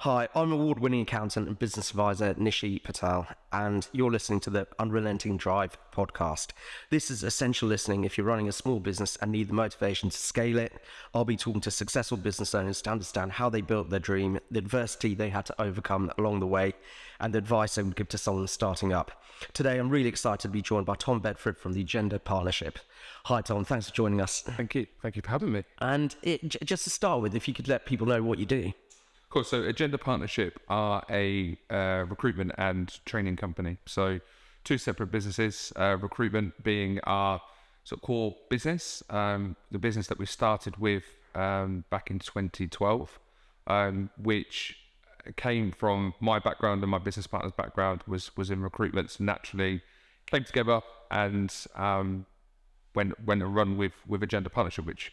Hi, I'm award-winning accountant and business advisor Nishi Patel, and you're listening to the Unrelenting Drive podcast. This is essential listening if you're running a small business and need the motivation to scale it. I'll be talking to successful business owners to understand how they built their dream, the adversity they had to overcome along the way, and the advice they would give to someone starting up. Today, I'm really excited to be joined by Tom Bedford from the Agenda Partnership. Hi, Tom. Thanks for joining us. Thank you. Thank you for having me. And just to start with, if you could let people know what you do. Cool. So Agenda Partnership are a recruitment and training company. So two separate businesses, recruitment being our sort of core business, the business that we started with back in 2012, which came from my background and my business partner's background was in recruitment. So naturally came together and went a run with Agenda Partnership, which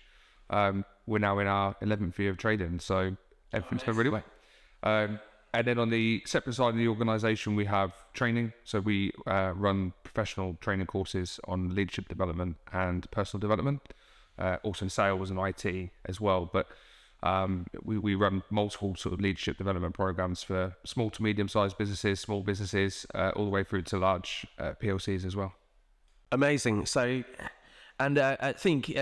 we're now in our 11th year of trading. So everything's going really well. And then on the separate side of the organisation, we have training. So we run professional training courses on leadership development and personal development, also in sales and IT as well. But we run multiple sort of leadership development programs for small to medium-sized businesses, small businesses, all the way through to large PLCs as well. Amazing. So, and I think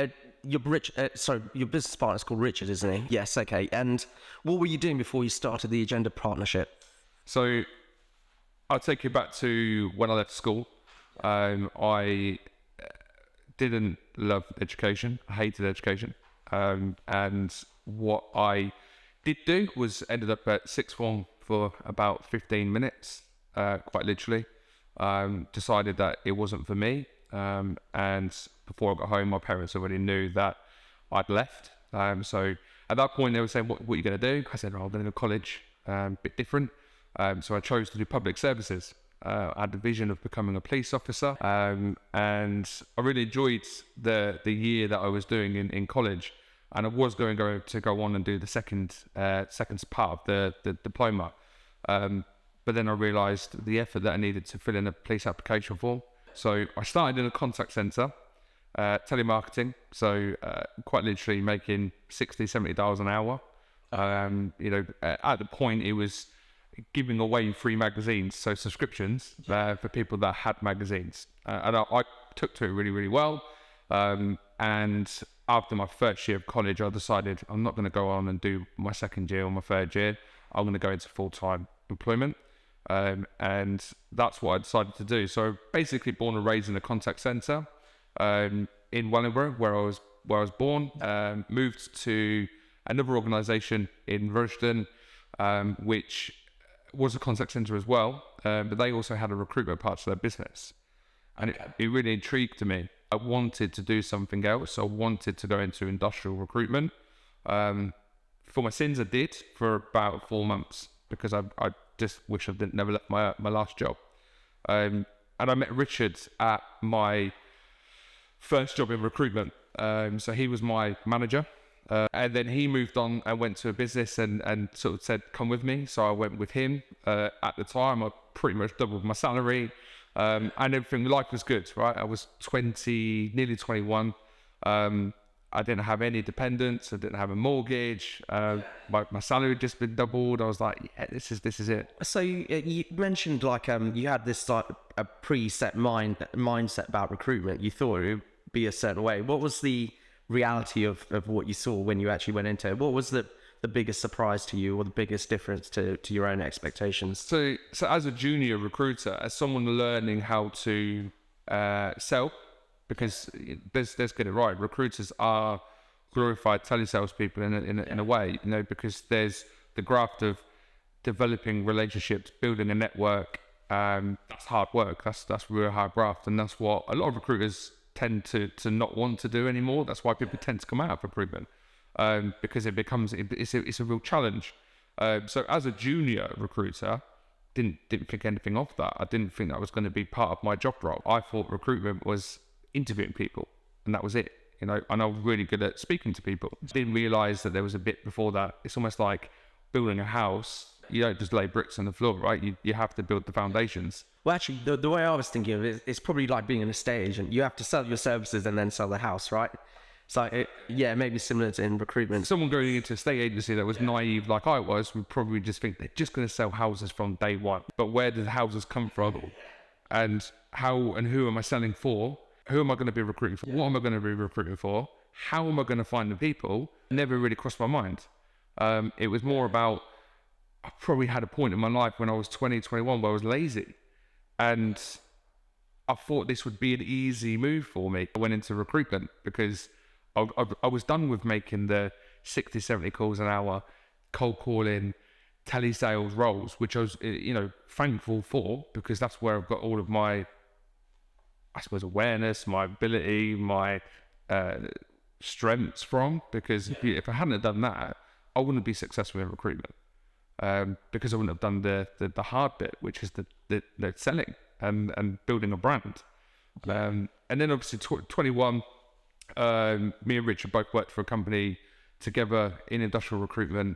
your business partner is called Richard, isn't he? Yes. Okay. And what were you doing before you started the Agenda Partnership? So I'll take you back to when I left school. I didn't love education. I hated education. And what I did do was ended up at sixth form for about 15 minutes, quite literally. Decided that it wasn't for me. And before I got home, my parents already knew that I'd left. So at that point, they were saying, what are you going to do? I said, I'm going to go to college, a bit different. So I chose to do public services. I had the vision of becoming a police officer. And I really enjoyed the year that I was doing in college. And I was going to go on and do the second part of the diploma. But then I realised the effort that I needed to fill in a police application form. So I started in a contact centre, telemarketing, so quite literally making $60, $70 an hour. At the point it was giving away free magazines, so subscriptions for people that had magazines. And I took to it really, really well. And after my first year of college, I decided I'm not going to go on and do my second year or my third year. I'm going to go into full-time employment. And that's what I decided to do. So basically born and raised in a contact centre in Wellingborough, where I was born, moved to another organisation in Rushden, which was a contact centre as well, but they also had a recruitment part to their business. And it really intrigued me. I wanted to do something else. I wanted to go into industrial recruitment. For my sins, I did for about 4 months because I just wish I didn't never left my last job. And I met Richard at my first job in recruitment. So he was my manager. And then he moved on and went to a business and sort of said, come with me. So I went with him. At the time, I pretty much doubled my salary. And everything, life was good, right? I was nearly 21. I didn't have any dependents. I didn't have a mortgage. My salary had just been doubled. I was like, yeah, this is it. So you mentioned like you had this like a preset mindset about recruitment. You thought it would be a certain way. What was the reality of what you saw when you actually went into it? What was the biggest surprise to you, or the biggest difference to your own expectations? So as a junior recruiter, as someone learning how to sell, because let's get it right, recruiters are glorified telesales people in a way, because there's the graft of developing relationships, building a network. That's hard work. That's real hard graft, and that's what a lot of recruiters tend to not want to do anymore. That's why people tend to come out of recruitment, because it's a real challenge. So as a junior recruiter, didn't think anything of that. I didn't think that was going to be part of my job role. I thought recruitment was interviewing people, and that was it. And I was really good at speaking to people. Didn't realise that there was a bit before that. It's almost like building a house. You don't just lay bricks on the floor, right? You have to build the foundations. Well, actually, the way I was thinking of it, it's probably like being an estate agent. You have to sell your services and then sell the house, right? So yeah, maybe similar to in recruitment. Someone going into a state agency that was naive like I was would probably just think they're just going to sell houses from day one. But where did the houses come from? And how and who am I selling for? Who am I going to be recruiting for? What am I going to be recruiting for? How am I going to find the people? Never really crossed my mind. It was more about, I probably had a point in my life when I was 20, 21 where I was lazy. And I thought this would be an easy move for me. I went into recruitment because I was done with making the 60, 70 calls an hour, cold calling, telesales roles, which I was, thankful for, because that's where I've got all of my, I suppose, awareness, my ability, my strengths from. Because if I hadn't done that, I wouldn't be successful in recruitment, because I wouldn't have done the hard bit, which is the selling and building a brand. And then obviously 21. Me and Richard both worked for a company together in industrial recruitment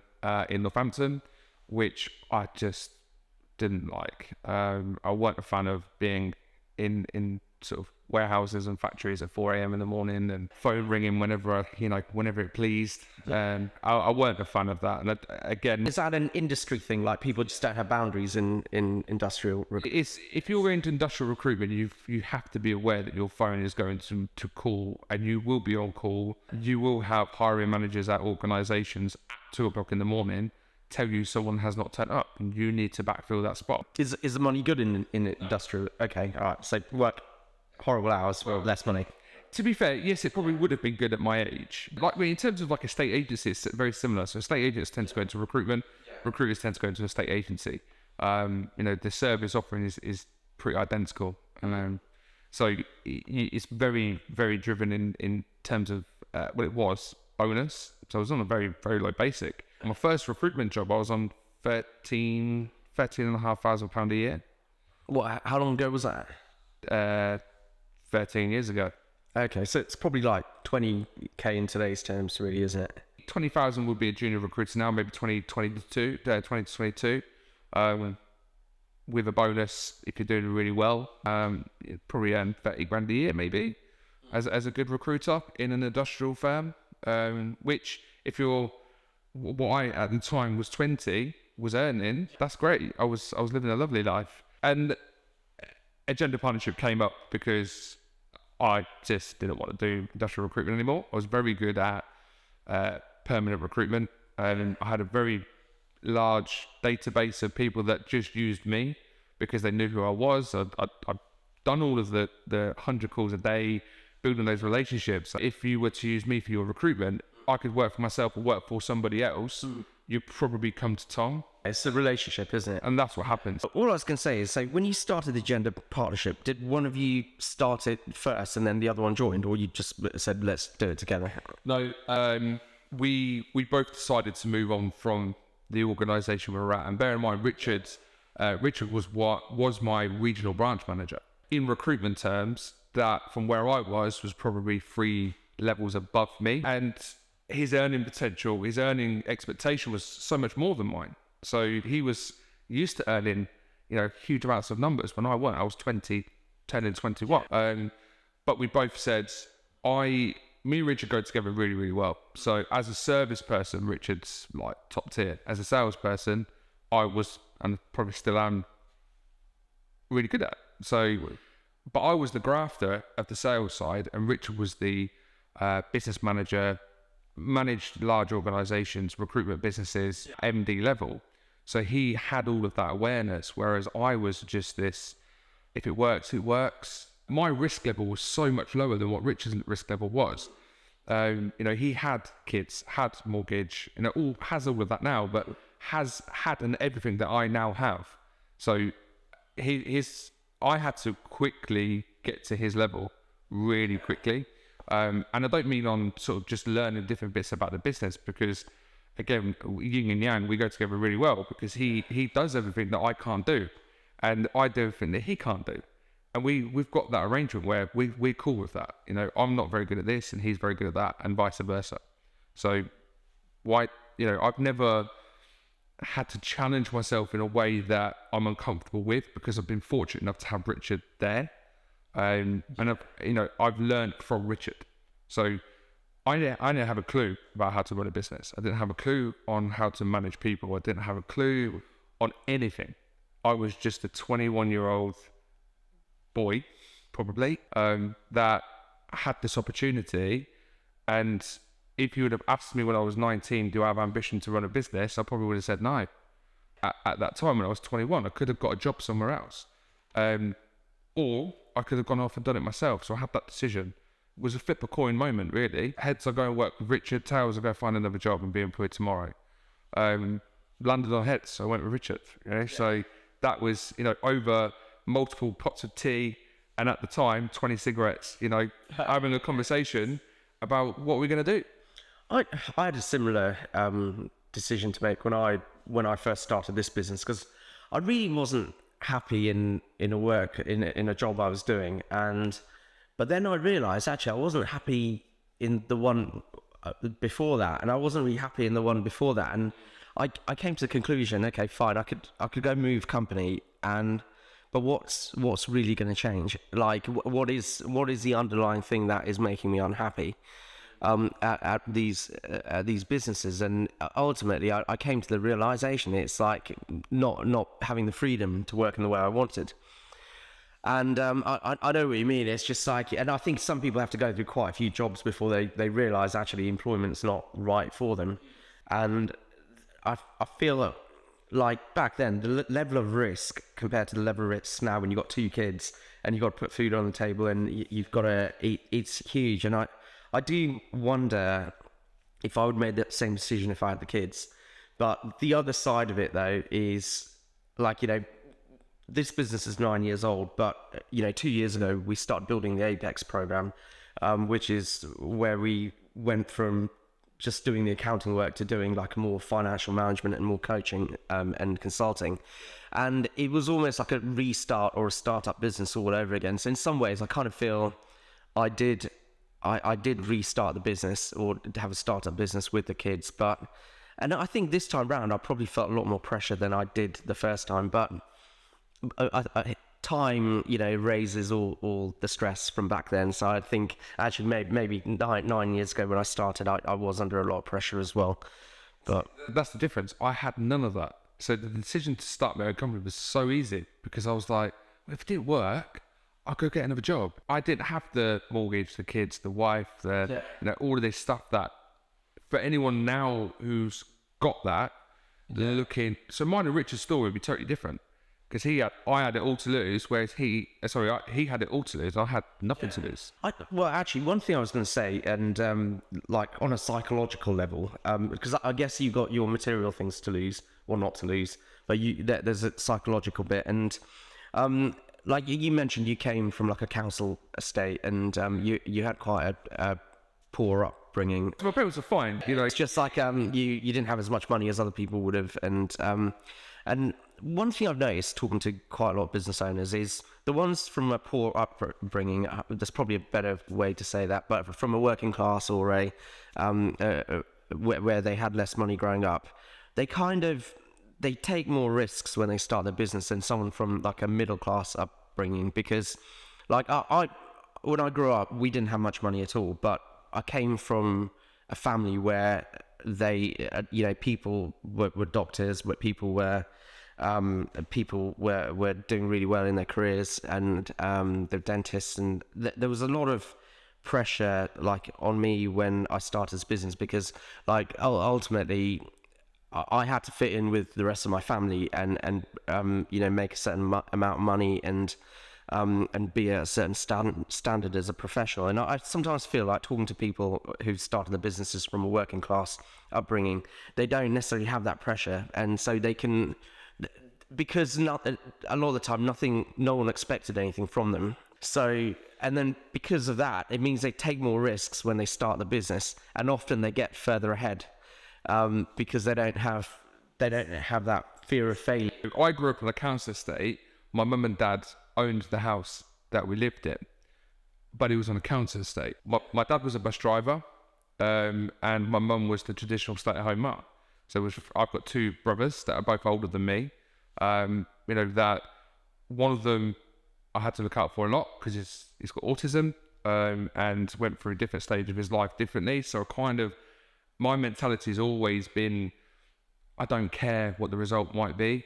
in Northampton, which I just didn't like. I weren't a fan of being in sort of warehouses and factories at 4 a.m. in the morning and phone ringing whenever it pleased. I weren't a fan of that. And again, Is that an industry thing? Like people just don't have boundaries in industrial recruitment? if you're into industrial recruitment, you have to be aware that your phone is going to call, and you will be on call. You will have hiring managers at organisations at 2 o'clock in the morning tell you someone has not turned up, and you need to backfill that spot. Is the money good in industrial? Okay, all right. So work horrible hours for less money. To be fair, yes, it probably would have been good at my age. In terms of like a state agency, it's very similar. So estate agents tend to go into recruitment, recruiters tend to go into a state agency. The service offering is pretty identical. So it's very, very driven in terms of it was bonus. So I was on a very, very low basic. My first recruitment job, I was on £13,500 a year. What? How long ago was that? 13 years ago. Okay, so it's probably like 20k in today's terms, really, isn't it? 20,000 would be a junior recruiter now, maybe 20 to 22, with a bonus if you're doing really well. You'd probably earn 30 grand a year, maybe, as a good recruiter in an industrial firm. Which, if you're what I at the time was 20 was earning, that's great. I was living a lovely life, and a gender partnership came up because I just didn't want to do industrial recruitment anymore. I was very good at permanent recruitment, and I had a very large database of people that just used me because they knew who I was. I'd done all of the 100 calls a day, building those relationships. If you were to use me for your recruitment, I could work for myself or work for somebody else. You'd probably come to Tom. It's a relationship, isn't it? And that's what happens. All I was going to say is, so when you started the gender partnership, did one of you start it first and then the other one joined, or you just said, let's do it together? No, we both decided to move on from the organisation we were at. And bear in mind, Richard was my regional branch manager. In recruitment terms, that from where I was probably 3 levels above me. And his earning potential, his earning expectation was so much more than mine. So he was used to earning, huge amounts of numbers when I weren't. I was 20, 10 and 21. But we both said, me and Richard go together really, really well. So as a service person, Richard's like top tier. As a salesperson, I was, and probably still am, really good at it. But I was the grafter of the sales side, and Richard was the business manager, managed large organisations, recruitment businesses, MD level. So he had all of that awareness, whereas I was just this, if it works, it works. My risk level was so much lower than what Richard's risk level was. He had kids, had mortgage, has all of that now, but has had everything that I now have. So I had to quickly get to his level, really quickly. And I don't mean on sort of just learning different bits about the business, because again, yin and yang, we go together really well, because he does everything that I can't do, and I do everything that he can't do. And we've got that arrangement where we're cool with that. I'm not very good at this and he's very good at that, and vice versa. So I've never had to challenge myself in a way that I'm uncomfortable with, because I've been fortunate enough to have Richard there. And I've learned from Richard. So I didn't have a clue about how to run a business. I didn't have a clue on how to manage people. I didn't have a clue on anything. I was just a 21-year-old boy, probably, that had this opportunity. And if you would have asked me when I was 19, do I have ambition to run a business? I probably would have said no. At that time, when I was 21, I could have got a job somewhere else. Or I could have gone off and done it myself. So I had that decision. It was a flip a coin moment, really. Heads, I go and work with Richard. Tails, I go find another job and be employed tomorrow. Landed on heads, so I went with Richard. So that was, over multiple pots of tea, and at the time, 20 cigarettes, having a conversation about what we're going to do. I had a similar decision to make when I first started this business, because I really wasn't happy in a job I was doing, but then I realised actually I wasn't happy in the one before that, and I wasn't really happy in the one before that, and I came to the conclusion, okay, fine, I could go move company, but what's really going to change? Like, what is the underlying thing that is making me unhappy at these businesses? And ultimately, I came to the realization it's like not having the freedom to work in the way I wanted. And I know what you mean. It's just like, and I think some people have to go through quite a few jobs before they realize actually employment's not right for them. And I feel like back then, the level of risk compared to the level of risk now, when you've got 2 kids and you've got to put food on the table and you've got to eat, it's huge. And I do wonder if I would have made that same decision if I had the kids. But the other side of it, though, is like, this business is 9 years old, but 2 years ago we started building the Apex program, which is where we went from just doing the accounting work to doing like more financial management and more coaching and consulting. And it was almost like a restart or a startup business all over again. So in some ways, I kind of feel I did restart the business or have a startup business with the kids. And I think this time round, I probably felt a lot more pressure than I did the first time. But time, raises all the stress from back then. So I think actually maybe 9 years ago when I started, I was under a lot of pressure as well. But that's the difference. I had none of that. So the decision to start my own company was so easy because I was like, well, if it didn't work, I'll go get another job. I didn't have the mortgage, the kids, the wife, all of this stuff that for anyone now who's got that, they're looking. So mine and Richard's story would be totally different. Because I had it all to lose, whereas he had it all to lose. I had nothing to lose. Well, actually, one thing I was going to say, and like on a psychological level, because I guess you got your material things to lose, or not to lose, but there's a psychological bit. And like you mentioned, you came from like a council estate, and you had quite a poor upbringing. My parents are fine, It's just like you didn't have as much money as other people would have, and one thing I've noticed talking to quite a lot of business owners is the ones from a poor upbringing, there's probably a better way to say that, but from a working class or where they had less money growing up, they take more risks when they start their business than someone from like a middle class upbringing, because like when I grew up, we didn't have much money at all, but I came from a family where people were doctors, where people were doing really well in their careers, and they're dentists, and there was a lot of pressure like on me when I started this business, because like ultimately I had to fit in with the rest of my family and make a certain amount of money and be a certain standard as a professional. And I sometimes feel like talking to people who've started their businesses from a working class upbringing, they don't necessarily have that pressure, and so they can, because a lot of the time no one expected anything from them. So, and then because of that, it means they take more risks when they start the business, and often they get further ahead because they don't have that fear of failure. I grew up on a council estate. My mum and dad owned the house that we lived in, but it was on a council estate. My dad was a bus driver, and my mum was the traditional stay-at-home mum. So I've got 2 brothers that are both older than me. That one of them I had to look out for a lot because he's got autism, and went through a different stage of his life differently. So my mentality has always been, I don't care what the result might be.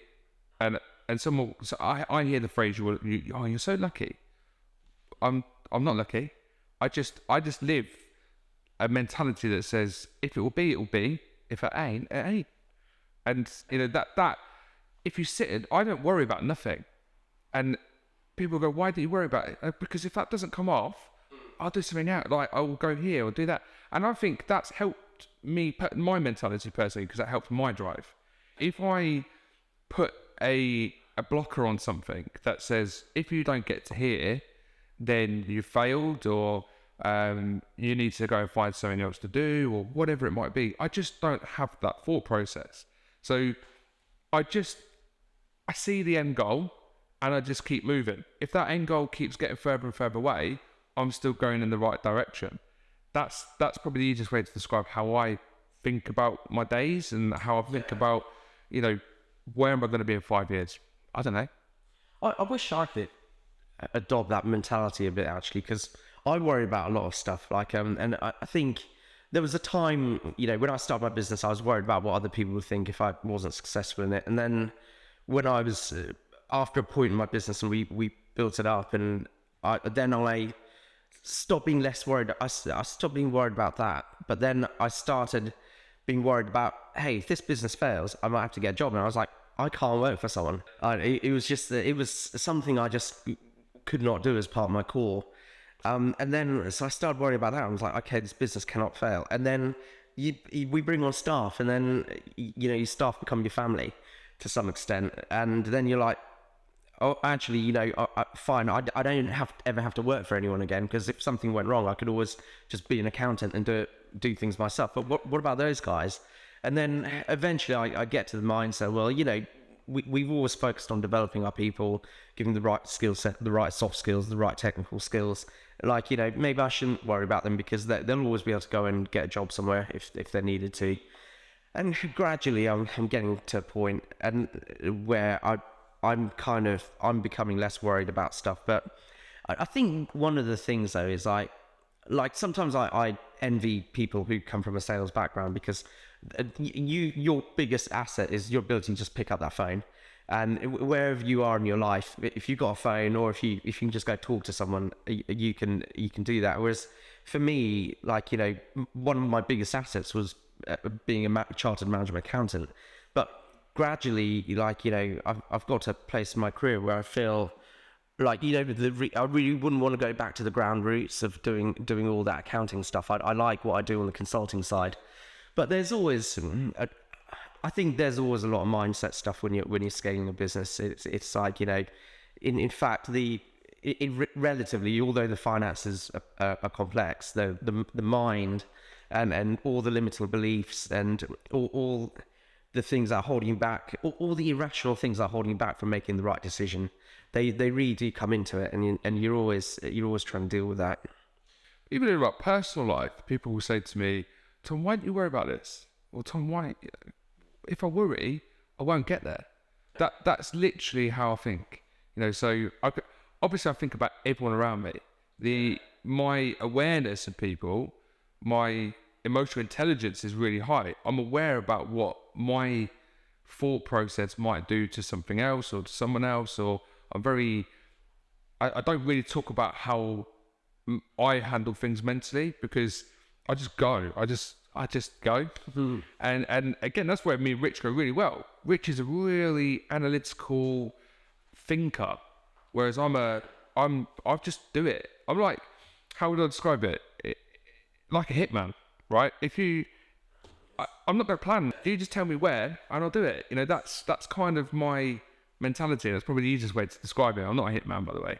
And so I hear the phrase, you're so lucky. I'm not lucky. I just live a mentality that says, if it will be, it will be. If it ain't, it ain't. And that if you sit in, I don't worry about nothing. And people go, why do you worry about it? Because if that doesn't come off, I'll do something out. Like, I will go here or do that. And I think that's helped me, my mentality personally, because that helped my drive. If I put a blocker on something that says, if you don't get to here, then you failed, or you need to go and find something else to do, or whatever it might be. I just don't have that thought process. So I see the end goal and I just keep moving. If that end goal keeps getting further and further away, I'm still going in the right direction. That's probably the easiest way to describe how I think about my days and how I think about, where am I going to be in 5 years? I don't know. I wish I could adopt that mentality a bit, actually, because I worry about a lot of stuff. And I think there was a time, when I started my business, I was worried about what other people would think if I wasn't successful in it. And then when I was, after a point in my business and we built it up, and I stopped being less worried. I stopped being worried about that. But then I started being worried about, hey, if this business fails, I might have to get a job. And I was like, I can't work for someone. It was something I just could not do as part of my core. And then, so I started worrying about that. I was like, okay, this business cannot fail. And then we bring on staff, and then, your staff become your family to some extent. And then you're like, oh, actually, fine, I don't ever have to work for anyone again, because if something went wrong, I could always just be an accountant and do things myself. But what about those guys? And then eventually I get to the mindset, well, we've always focused on developing our people, giving the right skill set, the right soft skills, the right technical skills. Maybe I shouldn't worry about them, because they'll always be able to go and get a job somewhere if they needed to. And gradually I'm getting to a point where I'm becoming less worried about stuff. But I think one of the things, though, is like sometimes I envy people who come from a sales background, because your biggest asset is your ability to just pick up that phone, and wherever you are in your life, if you've got a phone, or if you can just go talk to someone, you can do that. Whereas for me, one of my biggest assets was being a chartered management accountant. But gradually, I've got to a place in my career where I feel like, I really wouldn't want to go back to the ground roots of doing all that accounting stuff. I like what I do on the consulting side. But there's always, I think there's always a lot of mindset stuff when you're scaling a business. It's like, in fact, relatively, although the finances are complex, the mind and all the limiting beliefs and all the things that are holding you back, all the irrational things that are holding you back from making the right decision, they really do come into it, and you're always trying to deal with that. Even in about personal life, people will say to me, Tom, why don't you worry about this? Or Tom, why? If I worry, I won't get there. That's literally how I think. So obviously I think about everyone around me. My awareness of people, my emotional intelligence is really high. I'm aware about what my thought process might do to something else or to someone else, or I don't really talk about how I handle things mentally, because I just go. I just go. Mm-hmm. And again, that's where me and Rich go really well. Rich is a really analytical thinker, whereas I just do it. I'm like, how would I describe it? Like a hitman, right? I'm not going to plan. You just tell me where, and I'll do it. That's kind of my mentality. That's probably the easiest way to describe it. I'm not a hitman, by the way.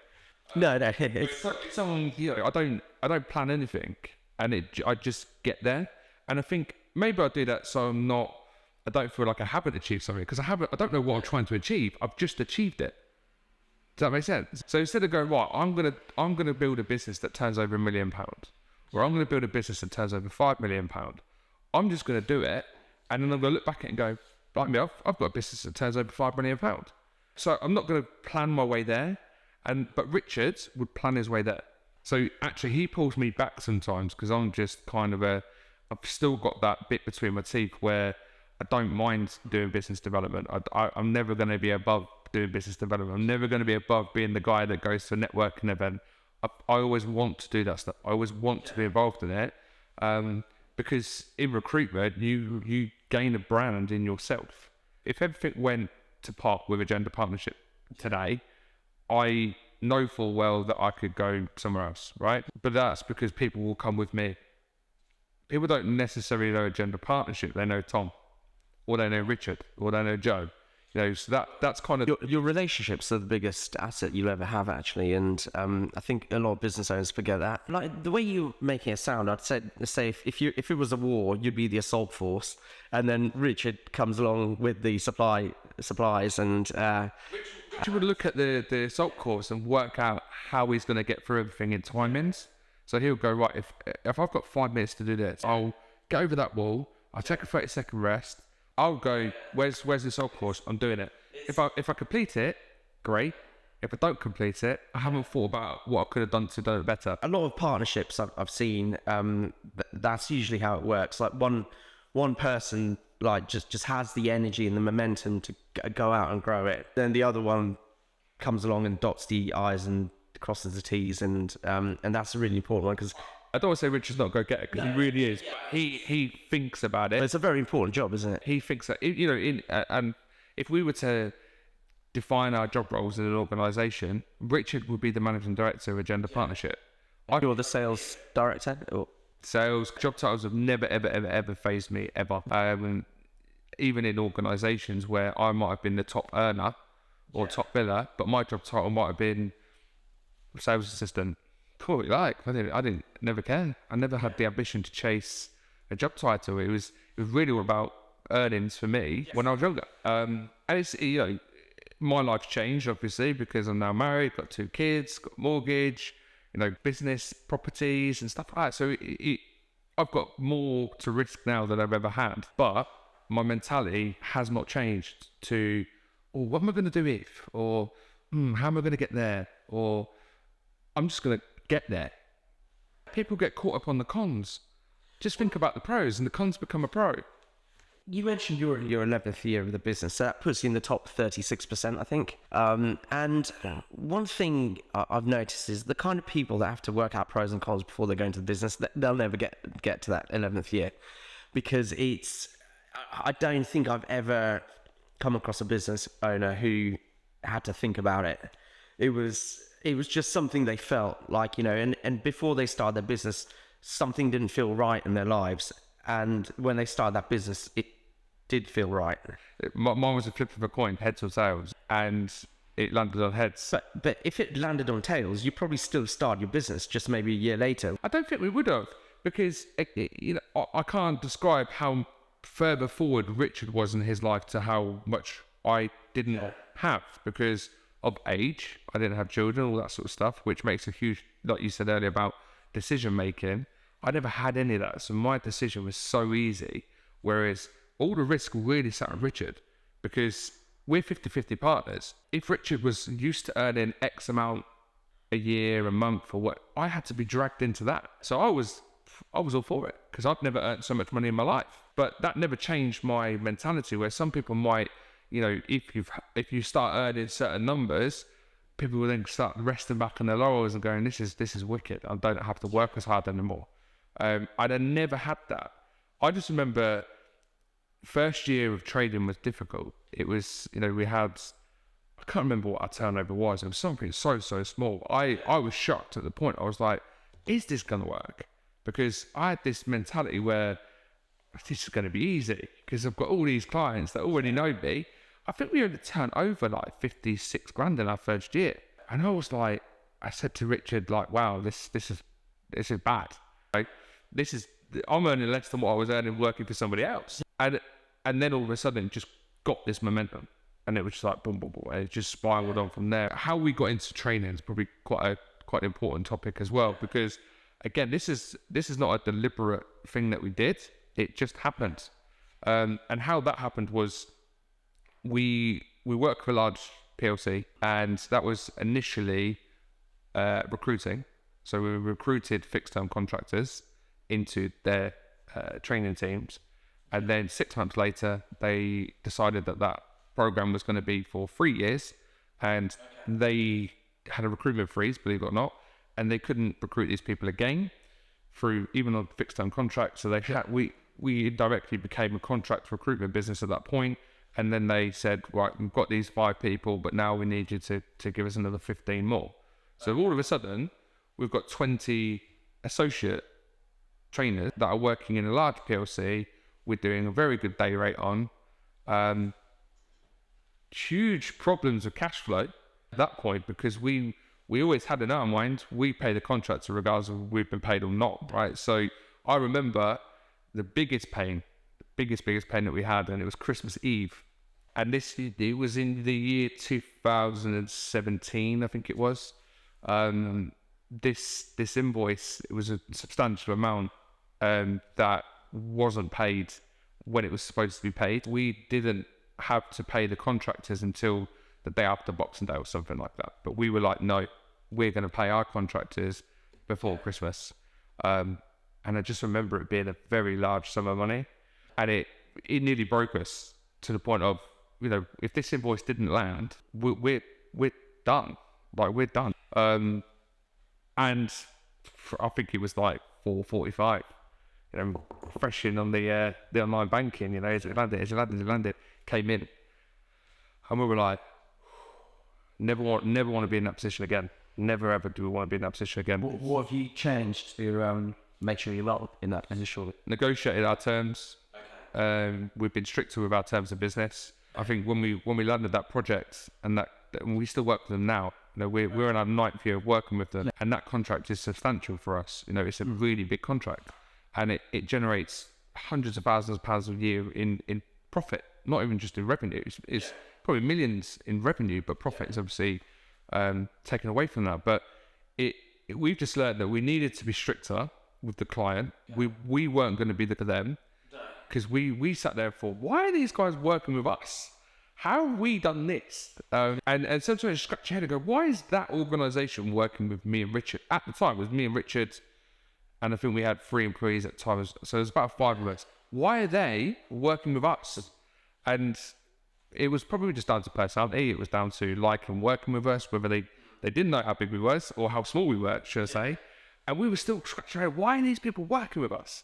No. It's someone, I don't plan anything, and I just get there. And I think maybe I do that so I don't feel like I haven't achieved something, because I don't know what I'm trying to achieve. I've just achieved it. Does that make sense? So instead of going, right, I'm gonna build a business that turns over £1 million, or I'm gonna build a business that turns over £5 million, I'm just gonna do it, and then I'm gonna look back at it and go, like me, I've got a business that turns over £5 million. So I'm not gonna plan my way there, but Richard would plan his way there. So actually, he pulls me back sometimes because I'm just kind of I've still got that bit between my teeth where I don't mind doing business development. I'm never going to be above doing business development. I'm never going to be above being the guy that goes to a networking event. I always want to do that stuff. I always want to be involved in it, because in recruitment, you gain a brand in yourself. If everything went to pot with a gender partnership today, I know full well that I could go somewhere else, right? But that's because people will come with me. People don't necessarily know a gender partnership. They know Tom, or they know Richard, or they know Joe. So that's kind of your relationships are the biggest asset you'll ever have, actually, and I think a lot of business owners forget that. Like the way you're making it sound, I'd say if it was a war, you'd be the assault force, and then Richard comes along with the supplies, and Richard would look at the assault course and work out how he's going to get through everything in timings. So he'll go, right, if I've got 5 minutes to do this, I'll get over that wall, I'll take a 30-second rest. I'll go, where's the assault course? I'm doing it. If I complete it, great. If I don't complete it, I haven't thought about what I could have done to do it better. A lot of partnerships I've seen, that's usually how it works. Like one person like just has the energy and the momentum to go out and grow it. Then the other one comes along and dots the I's and crosses the T's, and that's a really important one, because I don't want to say Richard's not a go-getter, because he really is. He thinks about it. It's a very important job, isn't it? He thinks that, and if we were to define our job roles in an organisation, Richard would be the managing director of a gender partnership. You're the sales director? Or? Sales, job titles have never, ever, ever, ever fazed me, ever. Even in organisations where I might have been the top earner or top biller, but my job title might have been sales assistant. Cool, like I didn't never care. I never had the ambition to chase a job title. It was really all about earnings for me when I was younger. And it's my life's changed obviously because I'm now married, got 2 kids, got a mortgage, business, properties and stuff like that. So I've got more to risk now than I've ever had. But my mentality has not changed to, what am I going to do if, or how am I going to get there, or I'm just going to get there. People get caught up on the cons. Just think about the pros, and the cons become a pro. You mentioned your 11th year of the business, so that puts you in the top 36%, I think. And one thing I've noticed is the kind of people that have to work out pros and cons before they go into the business, they'll never get to that 11th year, because I don't think I've ever come across a business owner who had to think about it. It was just something they felt like, and before they started their business, something didn't feel right in their lives. And when they started that business, it did feel right. Mine was a flip of a coin, heads or tails, and it landed on heads. But if it landed on tails, you probably still start your business just maybe a year later. I don't think we would have, because I can't describe how further forward Richard was in his life to how much I didn't have, because of age. I didn't have children, all that sort of stuff, which makes a huge, like you said earlier about decision making. I never had any of that, so my decision was so easy, whereas all the risk really sat on Richard, because we're 50-50 partners. If Richard was used to earning X amount a year, a month, or what, I had to be dragged into that. So I was all for it, because I've never earned so much money in my life. But that never changed my mentality, where some people might, if you start earning certain numbers, people will then start resting back on their laurels and going, this is wicked. I don't have to work as hard anymore. I'd have never had that. I just remember first year of trading was difficult. It was, we had, I can't remember what our turnover was. It was something so small. I was shocked at the point. I was like, is this going to work? Because I had this mentality where this is going to be easy, because I've got all these clients that already know me. I think we only turned over like 56 grand in our first year. And I was like, I said to Richard, like, wow, this is bad. Like, I'm earning less than what I was earning working for somebody else. And then all of a sudden just got this momentum, and it was just like boom, boom, boom, and it just spiraled on from there. How we got into training is probably quite an important topic as well, because again, this is not a deliberate thing that we did. It just happened. And how that happened was we work for a large PLC, and that was initially recruiting. So we recruited fixed-term contractors into their training teams. And then 6 months later, they decided that program was going to be for 3 years. And they had a recruitment freeze, believe it or not. And they couldn't recruit these people again through even on fixed-term contracts. So we indirectly became a contract recruitment business at that point. And then they said, right, we've got these 5 people, but now we need you to give us another 15 more. So all of a sudden, we've got 20 associate trainers that are working in a large PLC. We're doing a very good day rate on. Huge problems with cash flow at that point, because we always had in our mind, we pay the contractor regardless of we've been paid or not, right? So I remember the biggest pain that we had, and it was Christmas Eve. And it was in the year 2017, I think it was. This invoice, it was a substantial amount that wasn't paid when it was supposed to be paid. We didn't have to pay the contractors until the day after Boxing Day or something like that. But we were like, no, we're going to pay our contractors before Christmas. And I just remember it being a very large sum of money. And it nearly broke us to the point of, if this invoice didn't land, we're done. Like, we're done. And I think it was like 4:45. Fresh in on the online banking. As it landed, came in, and we were like, never want to be in that position again. Never ever do we want to be in that position again. What have you changed to make sure you're not in that position? Negotiated our terms. Okay. We've been stricter with our terms of business. I think when we landed that project, and we still work with them now. We're in our 9th year of working with them, and that contract is substantial for us. It's a really big contract, and it generates hundreds of thousands of pounds a year in profit, not even just in revenue. It's probably millions in revenue, but profit is obviously taken away from that. But we've just learned that we needed to be stricter with the client. Yeah. We weren't going to be there for them, because we sat there for, why are these guys working with us? How have we done this? And sometimes you scratch your head and go, why is that organisation working with me and Richard? At the time, it was me and Richard, and I think we had 3 employees at the time. So there's about 5 of us. Why are they working with us? And it was probably just down to personality. It was down to liking working with us, whether they didn't know how big we was or how small we were, should I say. And we were still scratching our head, why are these people working with us?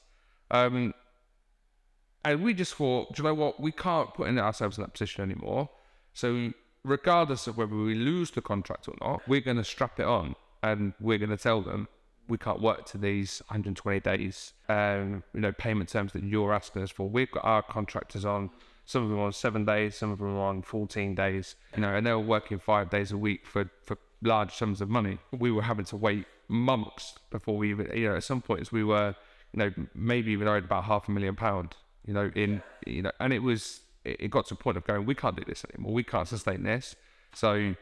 And we just thought, do you know what? We can't put ourselves in that position anymore. So regardless of whether we lose the contract or not, we're going to strap it on, and we're going to tell them we can't work to these 120 days, payment terms that you're asking us for. We've got our contractors on, some of them on 7 days, some of them on 14 days, and they were working 5 days a week for large sums of money. We were having to wait months before we even, at some points we were, maybe even owed about £500,000. And it got to a point of going, we can't do this anymore. We can't sustain this. So,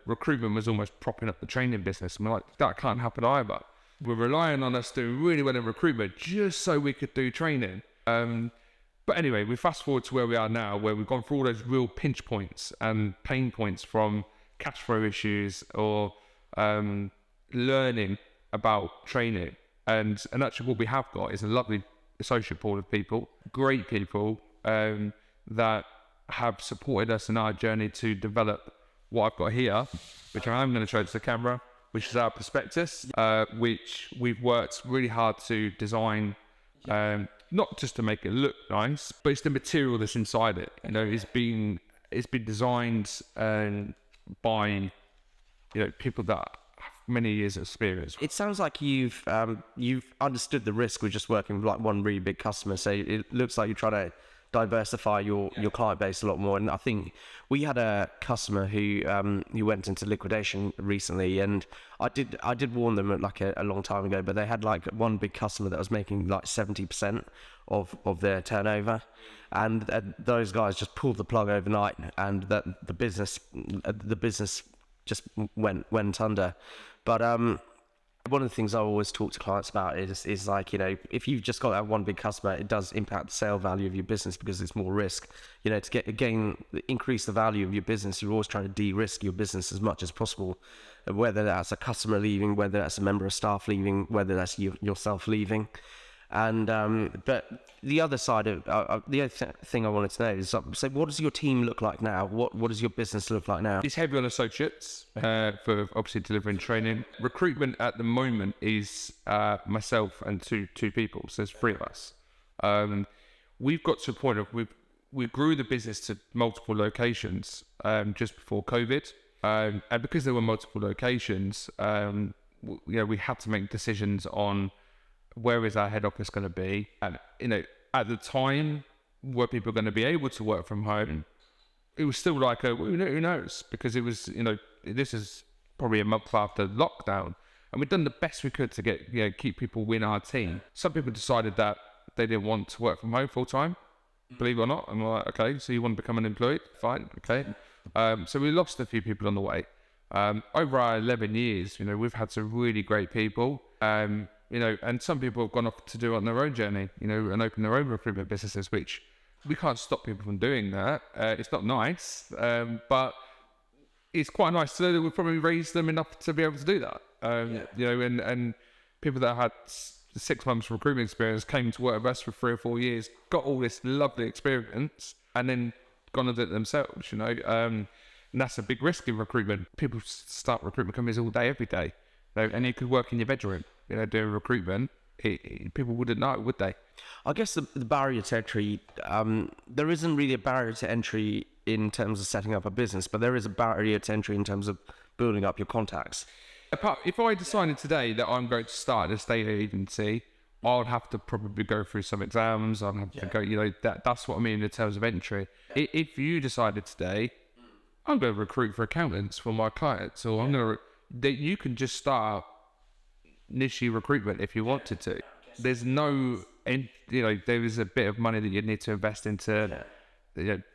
recruitment was almost propping up the training business. And we're like, that can't happen either. We're relying on us doing really well in recruitment just so we could do training. But anyway, we fast forward to where we are now, where we've gone through all those real pinch points and pain points from cash flow issues or learning about training. And actually what we have got is a lovely associate board of people, great people that have supported us in our journey to develop what I've got here, which I am going to show to the camera, which is our prospectus, which we've worked really hard to design, not just to make it look nice, but it's the material that's inside it. It's been designed by people that many years of experience. It sounds like you've understood the risk with just working with like one really big customer. So it looks like you're trying to diversify your client base a lot more. And I think we had a customer who went into liquidation recently, and I did warn them like a long time ago, but they had like one big customer that was making like 70% of their turnover, and those guys just pulled the plug overnight, and that the business just went under. But One of the things I always talk to clients about is like, if you've just got that one big customer, it does impact the sale value of your business because it's more risk. To increase the value of your business, you're always trying to de-risk your business as much as possible, whether that's a customer leaving, whether that's a member of staff leaving, whether that's yourself leaving. And but the other side of the other thing I wanted to know is, so what does your team look like now? What does your business look like now? It's heavy on associates for obviously delivering training. Recruitment at the moment is myself and two people, so there's 3 of us. We've got to a point of we grew the business to multiple locations just before COVID, and because there were multiple locations, we had to make decisions on where is our head office going to be, and at the time, were people going to be able to work from home? It was still like who knows, because it was this is probably a month after lockdown, and we'd done the best we could to get keep people in our team. Some people decided that they didn't want to work from home full time, believe it or not. And we're like, okay, so you want to become unemployed? Fine, okay. So we lost a few people on the way. Over our 11 years, we've had some really great people. And some people have gone off to do it on their own journey, and open their own recruitment businesses, which we can't stop people from doing that. It's not nice, but it's quite nice to know that we've probably raised them enough to be able to do that. And people that had 6 months recruitment experience came to work with us for 3 or 4 years, got all this lovely experience, and then gone and did it themselves, and that's a big risk in recruitment. People start recruitment companies all day, every day, and you could work in your bedroom, doing recruitment. People wouldn't know, would they? I guess the barrier to entry, there isn't really a barrier to entry in terms of setting up a business, but there is a barrier to entry in terms of building up your contacts. If I decided today that I'm going to start an estate agency, I'd have to probably go through some exams. I'd have to go, that's what I mean in terms of entry. If you decided today, I'm going to recruit for accountants for my clients, or you can just start niche recruitment if you wanted to. There's no, there is a bit of money that you need to invest into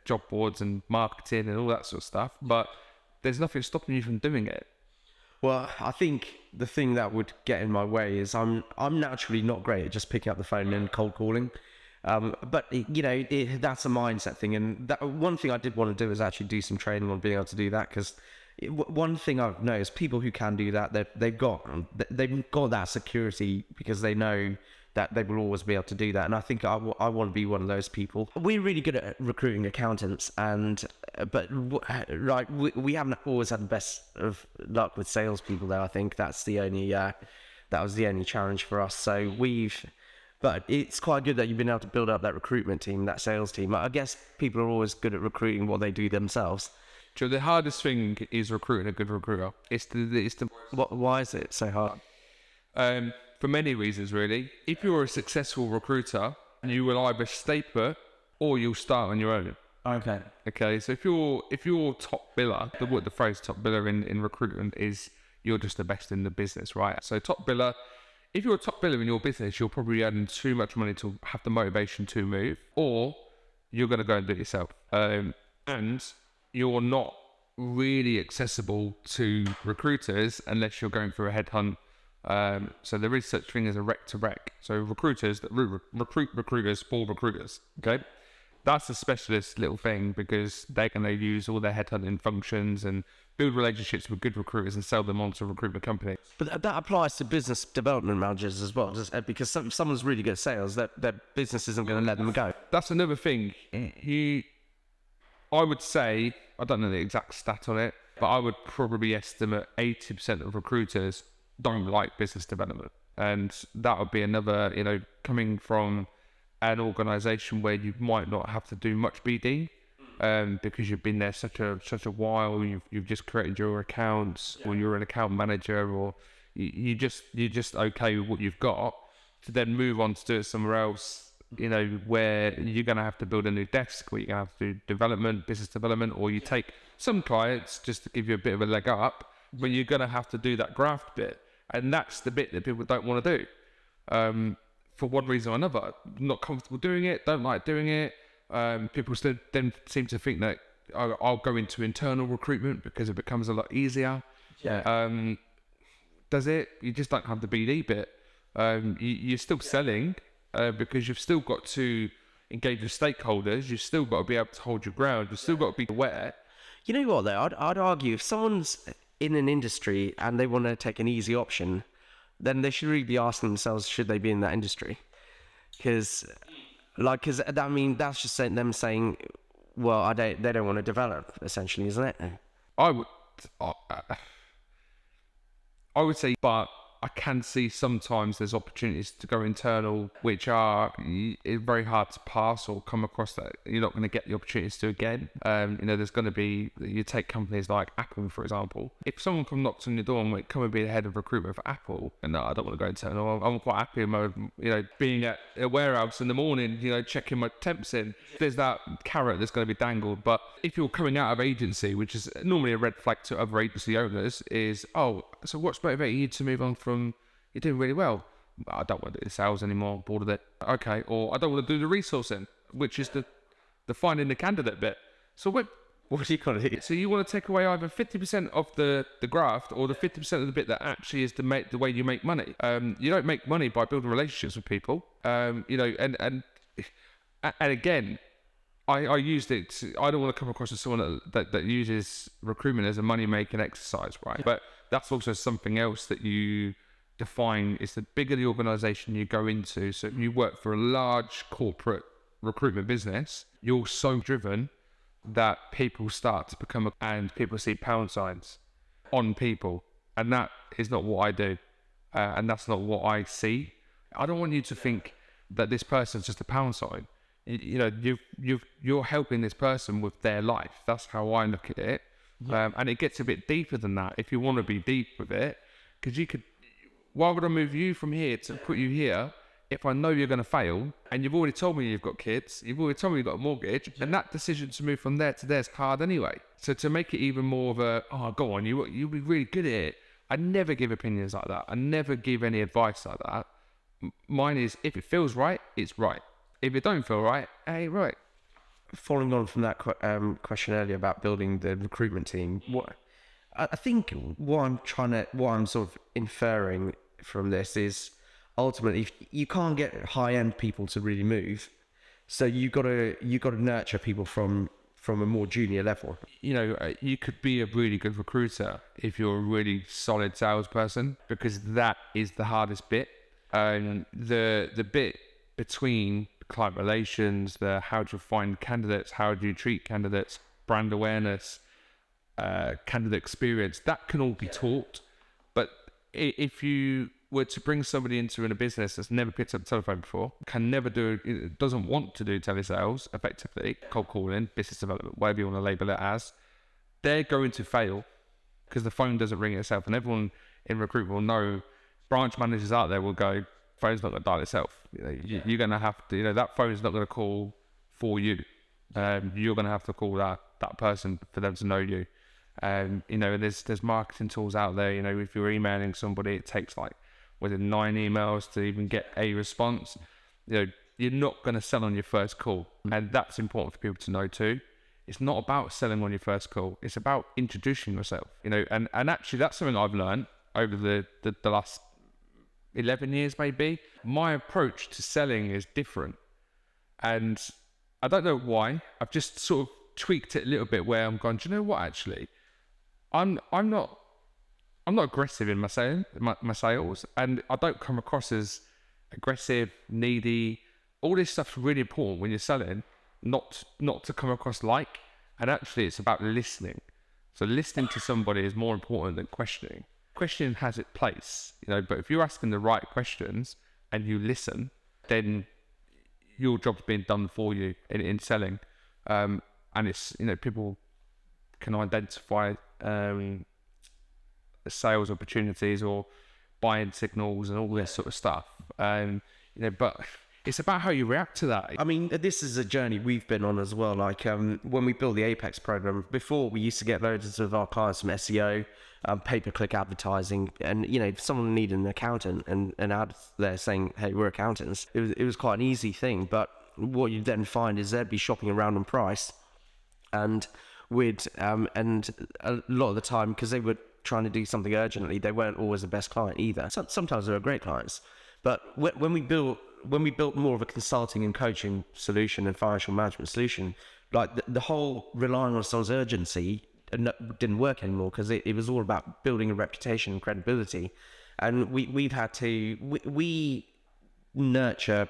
job boards and marketing and all that sort of stuff, but there's nothing stopping you from doing it. Well, I think the thing that would get in my way is I'm naturally not great at just picking up the phone and cold calling. But that's a mindset thing, and that one thing I did want to do is actually do some training on being able to do that, because one thing I've noticed, people who can do that, they've got that security because they know that they will always be able to do that. And I think I want to be one of those people. We're really good at recruiting accountants, but we haven't always had the best of luck with salespeople though. I think that was the only challenge for us. But it's quite good that you've been able to build up that recruitment team, that sales team. I guess people are always good at recruiting what they do themselves. So the hardest thing is recruiting a good recruiter. Why is it so hard? For many reasons, really. If you're a successful recruiter, you will either stay put or you'll start on your own. Okay. So if you're top biller, the phrase top biller in recruitment is you're just the best in the business, right? So top biller. If you're a top biller in your business, you're probably earning too much money to have the motivation to move, or you're going to go and do it yourself. And you're not really accessible to recruiters unless you're going through a headhunt. So there is such thing as a rec to rec. So recruiters that recruit recruiters for recruiters. Okay, that's a specialist little thing because they're going to use all their headhunting functions and build relationships with good recruiters and sell them on to a recruitment company. But that applies to business development managers as well, because if someone's really good at sales, their business isn't going to let them go. That's another thing. I would say, I don't know the exact stat on it, but I would probably estimate 80% of recruiters don't like business development. And that would be another, coming from an organisation where you might not have to do much BD, because you've been there such a while, you've just created your accounts, or you're an account manager, or you're just okay with what you've got, to then move on to do it somewhere else, where you're going to have to build a new desk, where you're going to have to do business development, or you take some clients just to give you a bit of a leg up, but you're going to have to do that graft bit. And that's the bit that people don't want to do. For one reason or another, not comfortable doing it, don't like doing it. People still then seem to think that I'll go into internal recruitment because it becomes a lot easier. Yeah. does it? You just don't have the BD bit. You're still selling because you've still got to engage with stakeholders. You've still got to be able to hold your ground. You've still got to be aware. You know what, though? I'd argue if someone's in an industry and they want to take an easy option, then they should really be asking themselves, should they be in that industry? Because I mean, that's just them saying, well, they don't want to develop, essentially, isn't it? I would say, but I can see sometimes there's opportunities to go internal, which are very hard to pass or come across that you're not going to get the opportunities to again. There's going to be, you take companies like Apple, for example. If someone knocks on your door and went, come and be the head of recruitment for Apple, and no, I don't want to go internal. I'm quite happy being at a warehouse in the morning, checking my temps in. There's that carrot that's going to be dangled. But if you're coming out of agency, which is normally a red flag to other agency owners, is, so what's motivating you to move on from, you're doing really well, I don't want to do the sales anymore, bored of it. Okay, or I don't want to do the resourcing, which is the finding the candidate bit. So what do you call it? So you want to take away either 50% of the graft or the 50% of the bit that actually is the way you make money. You don't make money by building relationships with people. And again, I used it. I don't want to come across as someone that uses recruitment as a money-making exercise, right? But that's also something else that you define. Is the bigger the organisation you go into. So if you work for a large corporate recruitment business, you're so driven that people start to become, and people see pound signs on people, and that is not what I do, and that's not what I see. I don't want you to think that this person's just a pound sign. You're helping this person with their life. That's how I look at it. And it gets a bit deeper than that if you want to be deep with it, because why would I move you from here to put you here if I know you're going to fail, and you've already told me you've got kids, you've already told me you've got a mortgage, and that decision to move from there to there is hard anyway. So to make it even more of a, go on, you'll be really good at it. I never give opinions like that. I never give any advice like that. Mine is, if it feels right, it's right. If it don't feel right, hey, right. Following on from that question earlier about building the recruitment team, I think what I'm sort of inferring from this is ultimately you can't get high-end people to really move, so you got to nurture people from a more junior level. You could be a really good recruiter if you're a really solid salesperson, because that is the hardest bit. The bit between client relations, how do you find candidates, how do you treat candidates, brand awareness, candidate experience, that can all be taught. But if you were to bring somebody in a business that's never picked up the telephone before, doesn't want to do telesales effectively, cold calling, business development, whatever you want to label it as, they're going to fail because the phone doesn't ring itself. And everyone in recruitment will know, branch managers out there will go, phone's not going to dial itself. You're going to have to, that phone's not going to call for you. You're going to have to call that person for them to know you. And there's marketing tools out there. If you're emailing somebody, it takes 9 emails to even get a response. You're not going to sell on your first call, and that's important for people to know too. It's not about selling on your first call. It's about introducing yourself. And actually that's something I've learned over the last 11 years maybe. My approach to selling is different, and I don't know why. I've just sort of tweaked it a little bit where I'm going, do you know what, actually I'm not aggressive in my sales, and I don't come across as aggressive, needy. All this stuff's really important when you're selling, not to come across like. And actually it's about listening. So listening to somebody is more important than questioning. Questioning has its place, but if you're asking the right questions and you listen, then your job's being done for you in selling. And it's, people can identify sales opportunities or buying signals and all this sort of stuff. But it's about how you react to that. I mean, this is a journey we've been on as well. When we built the Apex program, before we used to get loads of our clients from SEO, pay-per-click advertising, and if someone needed an accountant and out there saying, hey, we're accountants, it was quite an easy thing. But what you then find is they'd be shopping around on price, and and a lot of the time, because they were trying to do something urgently, they weren't always the best client either. Sometimes they were great clients, but when we built more of a consulting and coaching solution and financial management solution, like the whole relying on someone's urgency didn't work anymore, because it was all about building a reputation and credibility. And we've had to we nurture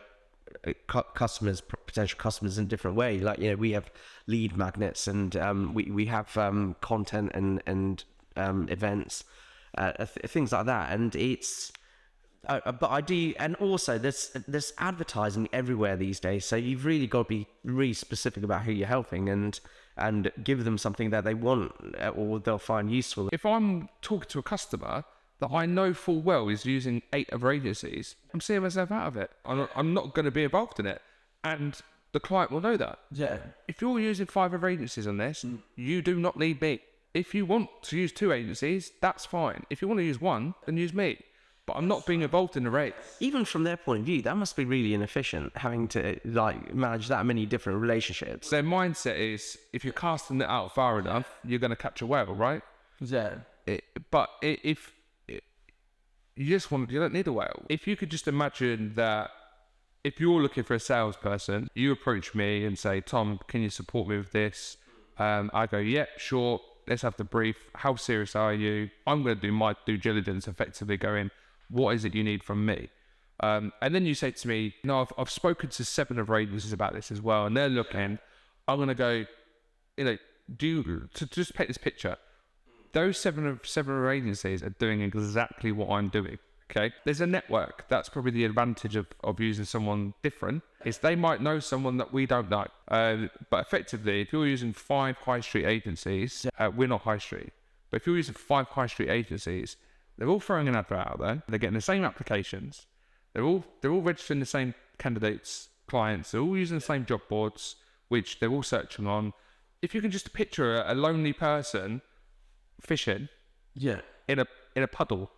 customers, potential customers, in a different way. Like, we have lead magnets, and we have content and events, things like that. And it's but I do, and also there's advertising everywhere these days, so you've really got to be really specific about who you're helping, and give them something that they want or they'll find useful. If I'm talking to a customer that I know full well is using 8 other agencies, I'm seeing myself out of it. I'm not going to be involved in it, and the client will know that. Yeah. If you're using 5 other agencies on this, you do not need me. If you want to use 2 agencies, that's fine. If you want to use 1, then use me. But I'm not being involved in the race. Even from their point of view, that must be really inefficient, having to manage that many different relationships. Their mindset is, if you're casting it out far enough, you're going to catch a whale, right? Yeah. But if you don't need a whale. If you could just imagine that, if you're looking for a salesperson, you approach me and say, Tom, can you support me with this? I go, yeah, sure. Let's have the brief. How serious are you? I'm going to do my due diligence, effectively going, what is it you need from me? And then you say to me, I've spoken to 7 other agencies about this as well, and they're looking. I'm going to go, to just paint this picture. Those seven other agencies are doing exactly what I'm doing. Okay, there's a network. That's probably the advantage of using someone different, is they might know someone that we don't know. But effectively, if you're using 5 high street agencies, we're not high street, but if you're using 5 high street agencies, they're all throwing an advert out there. They're getting the same applications. They're all registering the same candidates, clients. They're all using the same job boards, which they're all searching on. If you can just picture a lonely person fishing, in a puddle,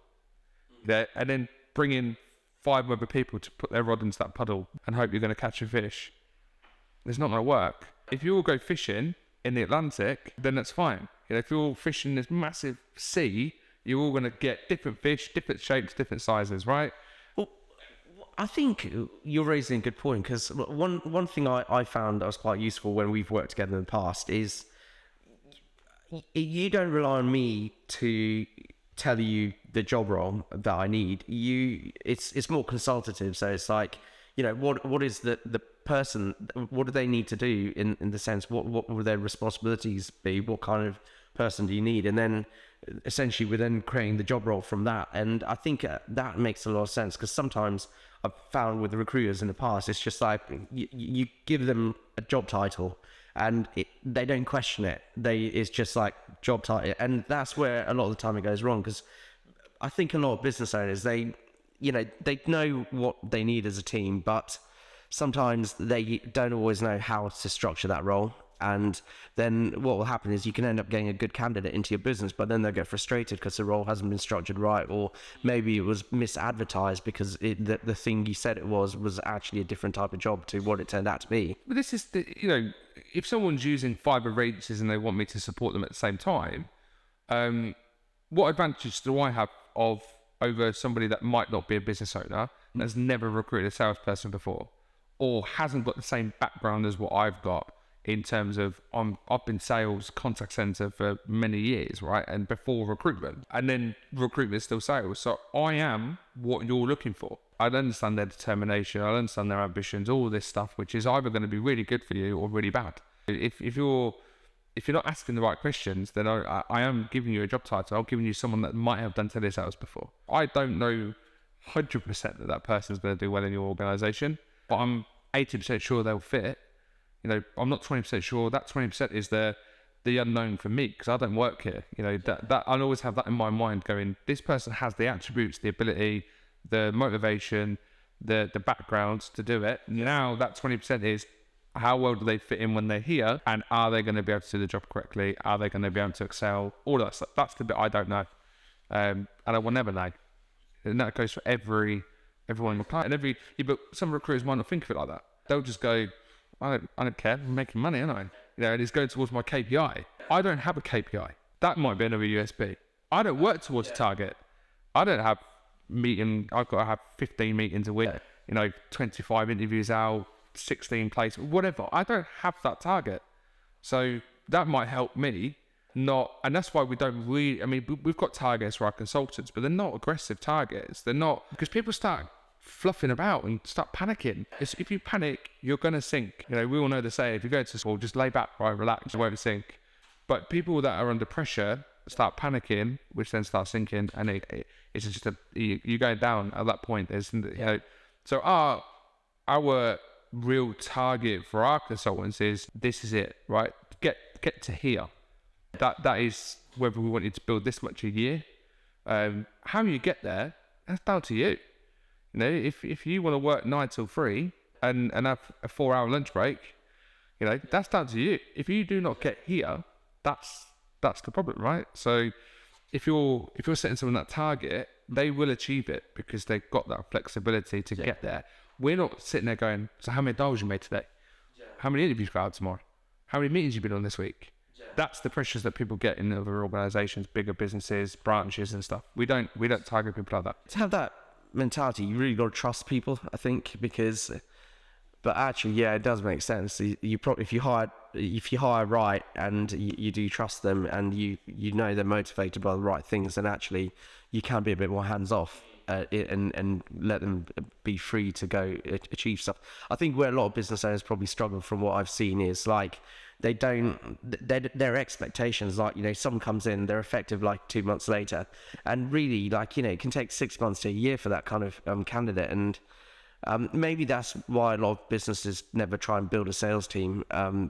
there, and then bring in 5 other people to put their rod into that puddle and hope you're going to catch a fish, it's not going to work. If you all go fishing in the Atlantic, then that's fine. If you're all fishing this massive sea, you're all going to get different fish, different shapes, different sizes, right? Well, I think you're raising a good point, because one thing I found that was quite useful when we've worked together in the past is you don't rely on me to tell you the job role that I need. It's more consultative. So it's like, what is the person, what do they need to do in the sense, what will their responsibilities be? What kind of person do you need? And then essentially we're then creating the job role from that. And I think that makes a lot of sense, because sometimes I've found with the recruiters in the past, it's just like you give them a job title and they don't question it. It's just like job title. And that's where a lot of the time it goes wrong, because I think a lot of business owners, they know what they need as a team, but sometimes they don't always know how to structure that role. And then what will happen is you can end up getting a good candidate into your business, but then they'll get frustrated because the role hasn't been structured right, or maybe it was misadvertised because the thing you said it was actually a different type of job to what it turned out to be. But this is if someone's using 5 other agencies and they want me to support them at the same time, what advantage do I have over somebody that might not be a business owner and has never recruited a salesperson before, or hasn't got the same background as what I've got? In terms of, I've been sales contact center for many years, right? And before recruitment, and then recruitment is still sales. So I am what you're looking for. I understand their determination. I understand their ambitions, all this stuff, which is either going to be really good for you or really bad. If you're not asking the right questions, then I am giving you a job title. I'm giving you someone that might have done telesales before. I don't know 100% that person's going to do well in your organization, but I'm 80% sure they'll fit. I'm not 20% sure. That 20% is the unknown for me, because I don't work here. That I'll always have that in my mind, going, this person has the attributes, the ability, the motivation, the background to do it. Now that 20% is, how well do they fit in when they're here, and are they going to be able to do the job correctly? Are they going to be able to excel? All that stuff. That's the bit I don't know, and I will never know. And that goes for everyone in the client. But some recruiters might not think of it like that. They'll just go, I don't care. I'm making money, aren't I? and it's going towards my KPI. I don't have a KPI. That might be another USP. I don't work towards a target. I don't have I've got to have 15 meetings a week, 25 interviews out, 16 places, whatever. I don't have that target. So that might help me and that's why we don't really, we've got targets for our consultants, but they're not aggressive targets. They're not, because people start fluffing about and start panicking. If you panic, you're going to sink. We all know the saying, if you go to school, just lay back, right, relax, you won't sink. But people that are under pressure start panicking, which then starts sinking, and it's just you're going down at that point. So our real target for our consultants is, this is it, right? Get to here. That is whether we want you to build this much a year. How you get there, that's down to you. If you want to work 9 till 3 and have a 4-hour lunch break, that's down to you. If you do not get here, that's the problem, right? So if you're setting someone that target, they will achieve it because they've got that flexibility to get there. We're not sitting there going, so how many dials you made today? How many interviews you got tomorrow? How many meetings you been on this week? That's the pressures that people get in other organisations, bigger businesses, branches and stuff. We don't target people like that. To have that mentality, you really got to trust people, I think, but actually, it does make sense. If you hire right and you do trust them and you know they're motivated by the right things, then actually you can be a bit more hands off and let them be free to go achieve stuff. I think where a lot of business owners probably struggle, from what I've seen, is like their expectations, like, someone comes in, they're effective like 2 months later, and really, like, it can take 6 months to a year for that kind of candidate. And maybe that's why a lot of businesses never try and build a sales team,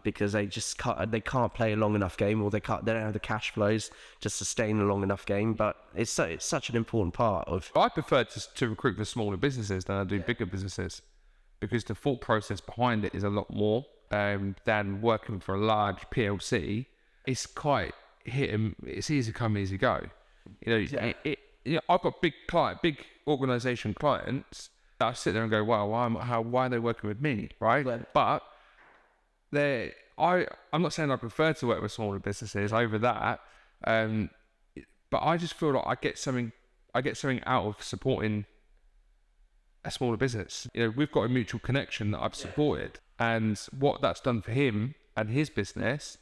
because they can't play a long enough game, or they don't have the cash flows to sustain a long enough game. But it's such an important part of. I prefer to recruit for smaller businesses than I do bigger businesses, because the thought process behind it is a lot more than working for a large PLC. It's quite it's easy come, easy go. I've got big organisation clients that I sit there and go, wow, why are they working with me, right? But I'm not saying I prefer to work with smaller businesses over that, but I just feel like I get something out of supporting a smaller business. We've got a mutual connection that I've supported, and what that's done for him and his business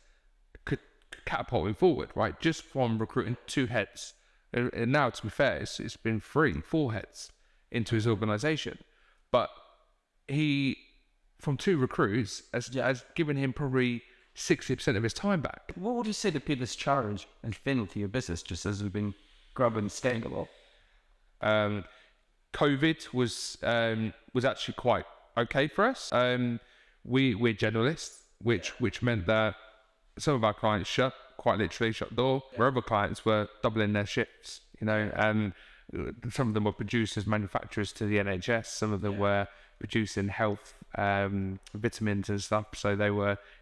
could catapult him forward, right? Just from recruiting 2 heads, and now, to be fair, it's been 4 heads into his organisation. But he, from 2 recruits, has given him probably 60% of his time back. What would you say the biggest challenge and thing to your business, just as we've been growing scalable? COVID was actually quite okay for us. We're generalists, which meant that some of our clients quite literally shut the door, where other clients were doubling their shifts, and some of them were producers, manufacturers to the NHS. Some of them were producing health vitamins and stuff. So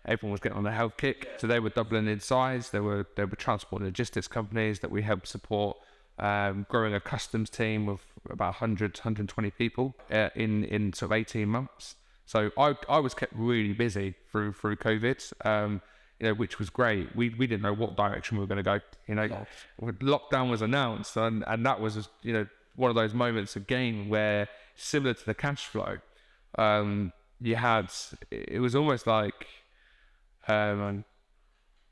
everyone was getting on a health kick. So they were doubling in size. They were transport and logistics companies that we helped support, growing a customs team of about 120 people in sort of 18 months. So I was kept really busy through COVID. Which was great. We didn't know what direction we were going to go. Lockdown was announced, and that was one of those moments again where, similar to the cash flow, it was almost like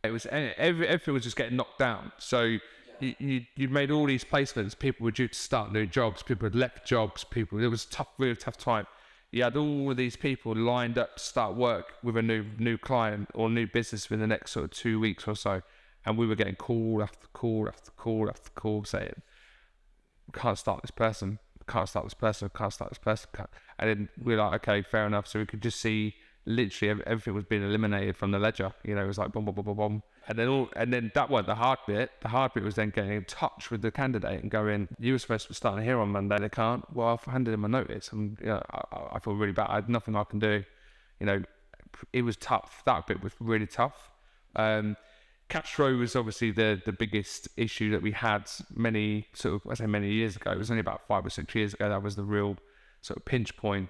everything was just getting knocked down. So you made all these placements. People were due to start new jobs. People had left jobs. It was really tough time. You had all of these people lined up to start work with a new client or new business within the next sort of 2 weeks or so, and we were getting call after call after call after call saying, "We can't start this person. We can't start this person. We can't start this person." And then we were like, "Okay, fair enough." So we could just see literally everything was being eliminated from the ledger. It was like boom, boom, boom, boom, boom. And then that wasn't the hard bit. The hard bit was then getting in touch with the candidate and going, "You were supposed to be starting here on Monday. They can't." Well, I've handed in my notice, and I feel really bad. I had nothing I can do. It was tough. That bit was really tough. Cash flow was obviously the biggest issue that we had many years ago. It was only about 5 or 6 years ago. That was the real sort of pinch point.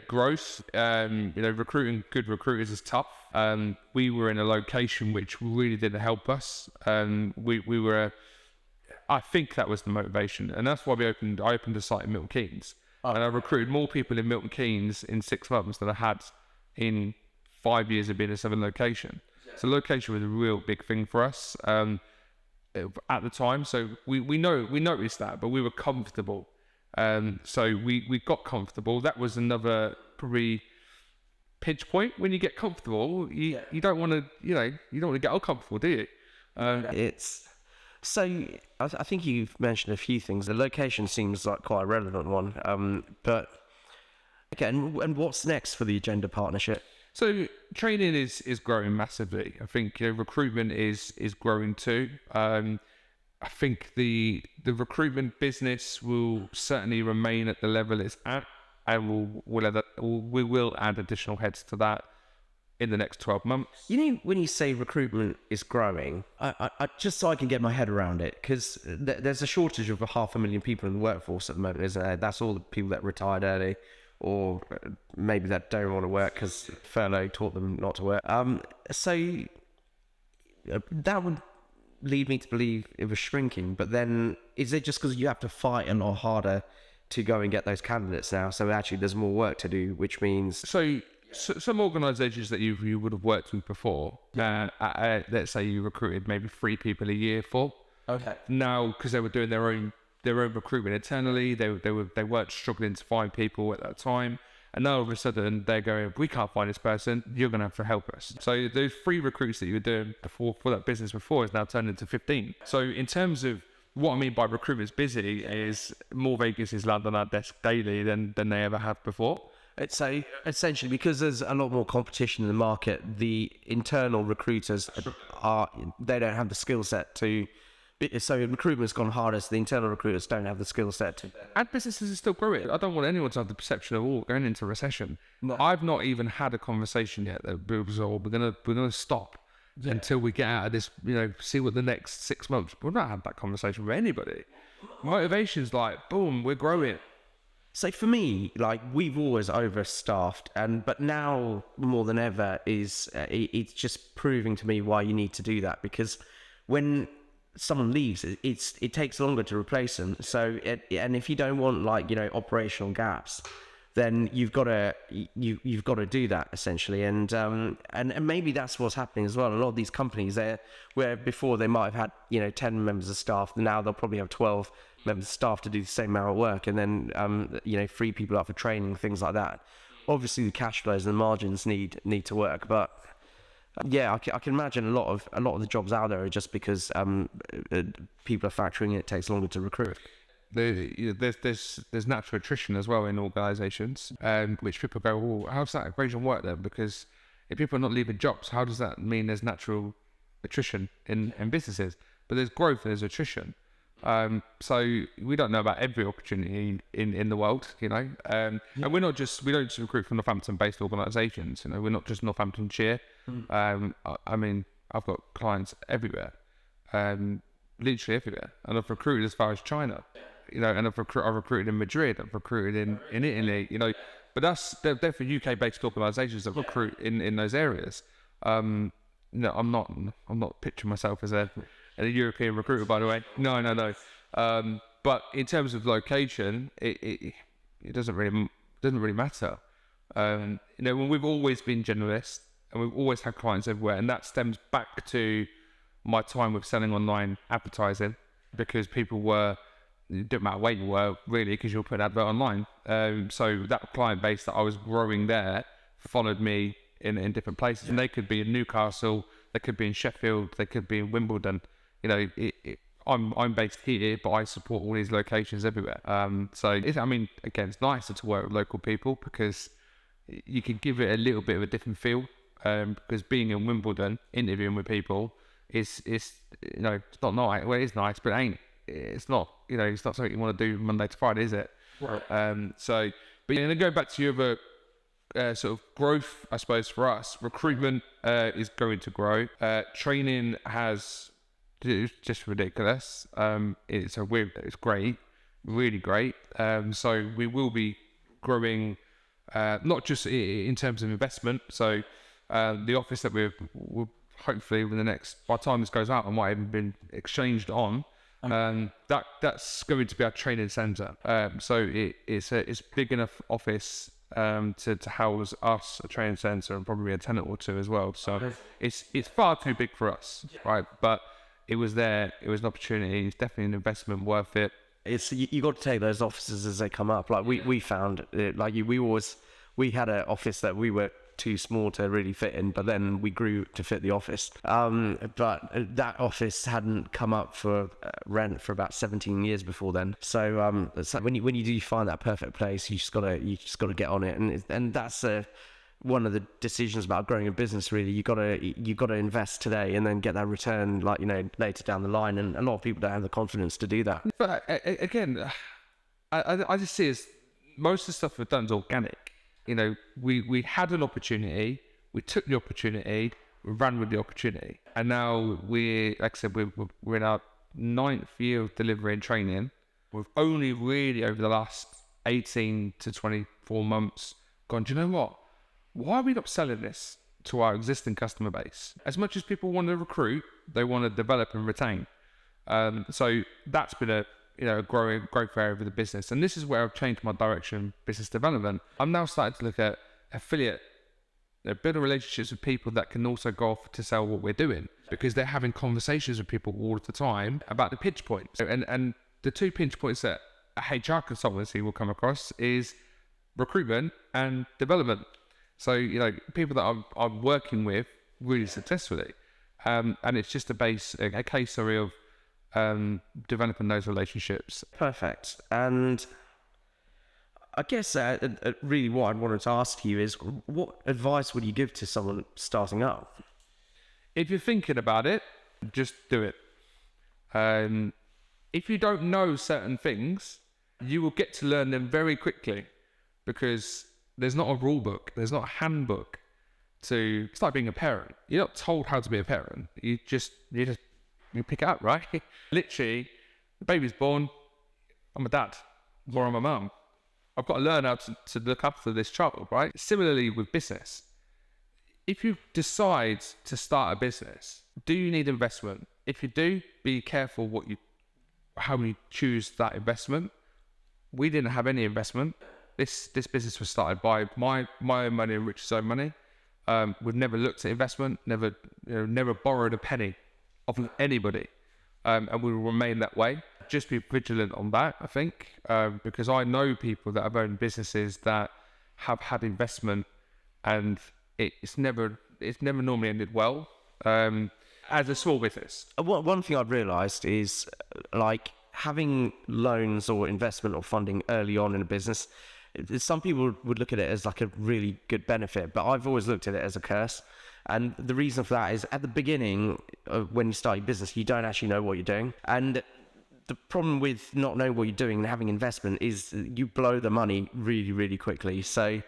growth. Recruiting good recruiters is tough. We were in a location which really didn't help us. I think that was the motivation, and that's why I opened a site in Milton Keynes, and I recruited more people in Milton Keynes in 6 months than I had in 5 years of being in a southern location. So location was a real big thing for us at the time. So we noticed that, but we were comfortable. So we got comfortable. That was another probably pinch point. When you get comfortable, you don't want to you don't want to get uncomfortable, do you? It's so. I think you've mentioned a few things. The location seems like quite a relevant one. But again, and what's next for the Agenda partnership? So training is growing massively. I think recruitment is growing too. I think the recruitment business will certainly remain at the level it's at, and we will add additional heads to that in the next 12 months. When you say recruitment is growing, I just so I can get my head around it, because there's a shortage of 500,000 people in the workforce at the moment, isn't there? That's all the people that retired early, or maybe that don't want to work because furlough taught them not to work. So that would lead me to believe it was shrinking. But then, is it just because you have to fight a lot harder to go and get those candidates now? So actually, there's more work to do, which means so some organisations that you would have worked with before, let's say you recruited maybe 3 people a year for. Okay. Now, because they were doing their own recruitment internally, they weren't struggling to find people at that time, and now all of a sudden they're going, we can't find this person, you're going to have to help us. So those 3 recruits that you were doing before for that business before is now turned into 15. So in terms of what I mean by recruitment's busy, is more vacancies land on our desk daily than they ever have before. So essentially, because there's a lot more competition in the market, the internal recruiters they don't have the skill set to. So recruitment's gone harder, so the internal recruiters don't have the skill set to. And businesses are still growing. I don't want anyone to have the perception of going into recession. No. I've not even had a conversation yet that was, we're gonna stop until we get out of this. See what the next 6 months. We've not had that conversation with anybody. Motivation's like, boom, we're growing. So for me, like, we've always overstaffed, but now more than ever it's just proving to me why you need to do that, because when someone leaves, it takes longer to replace them. So and if you don't want operational gaps, then you've got to do that essentially. And maybe that's what's happening as well. A lot of these companies, where before they might have had 10 members of staff, now they'll probably have 12 members of staff to do the same amount of work, and then free people up for training, things like that. Obviously the cash flows and the margins need to work, but I can imagine a lot of the jobs out there are just because people are factoring it takes longer to recruit. There's natural attrition as well in organisations, which people go, well, how does that equation work then? Because if people are not leaving jobs, how does that mean there's natural attrition in businesses? But there's growth and there's attrition. So we don't know about every opportunity in the world, and we don't just recruit from Northampton-based organisations. We're not just Northamptonshire. I mean, I've got clients everywhere, literally everywhere, and I've recruited as far as China, and I've recruited in Madrid, I've recruited in Italy, but they're for UK-based organisations that recruit in those areas. I'm not picturing myself as a European recruiter, by the way. No. But in terms of location, it doesn't really matter. When we've always been generalists and we've always had clients everywhere, and that stems back to my time with selling online advertising, because it didn't matter where you were really, because you'll put an advert online. So that client base that I was growing there followed me in different places, and they could be in Newcastle, they could be in Sheffield, they could be in Wimbledon. I'm based here, but I support all these locations everywhere. Again, it's nicer to work with local people because you can give it a little bit of a different feel. Because being in Wimbledon, interviewing with people, it's not nice. Well, it is nice, but it's not something you want to do Monday to Friday, is it? Right. But going back to your other sort of growth, I suppose for us, recruitment is going to grow. Training it's just ridiculous. It's great, really great. So we will be growing not just in terms of investment. So the office that we're hopefully within the next, by the time this goes out, I might have even been exchanged on. That's going to be our training centre. So it's big enough office to house us, a training centre, and probably a tenant or two as well. So it's far too big for us, right? But it was there. It was an opportunity. It's definitely an investment worth it. It's you got to take those offices as they come up. Like we found it, we had an office that we were too small to really fit in, but then we grew to fit the office. But that office hadn't come up for rent for about 17 years before then. So when you do find that perfect place, you just gotta get on it, and that's one of the decisions about growing a business. Really, you gotta invest today and then get that return, later down the line. And a lot of people don't have the confidence to do that. But again, I just see as most of the stuff we've done is organic. We had an opportunity, we took the opportunity, we ran with the opportunity, and now we're in our 9th year of delivery and training. We've only really over the last 18 to 24 months gone, do you know what? Why are we not selling this to our existing customer base? As much as people want to recruit, they want to develop and retain. So that's been a growth area of the business. And this is where I've changed my direction, business development. I'm now starting to look at affiliate, building relationships with people that can also go off to sell what we're doing, because they're having conversations with people all the time about the pinch points. And the 2 pinch points that a HR consultancy will come across is recruitment and development. So, people that I'm working with really successfully. And it's just a case of developing those relationships. Perfect. And I guess really what I wanted to ask you is, what advice would you give to someone starting up? If you're thinking about it, just do it. If you don't know certain things, you will get to learn them very quickly, because there's not a rule book, there's not a handbook it's like being a parent. You're not told how to be a parent. You pick it up, right? Literally, the baby's born, I'm a dad, or I'm a mum. I've got to learn how to look after this child, right? Similarly with business. If you decide to start a business, do you need investment? If you do, be careful how you choose that investment. We didn't have any investment. This business was started by my own money and Richard's own money. We've never looked at investment, never borrowed a penny of anybody, and we will remain that way. Just be vigilant on that, I think, because I know people that have owned businesses that have had investment, and it's never normally ended well as a small business. One thing I've realised is having loans or investment or funding early on in a business. Some people would look at it as a really good benefit, but I've always looked at it as a curse. And the reason for that is, at the beginning, when you start your business, you don't actually know what you're doing. And the problem with not knowing what you're doing and having investment is you blow the money really, really quickly. So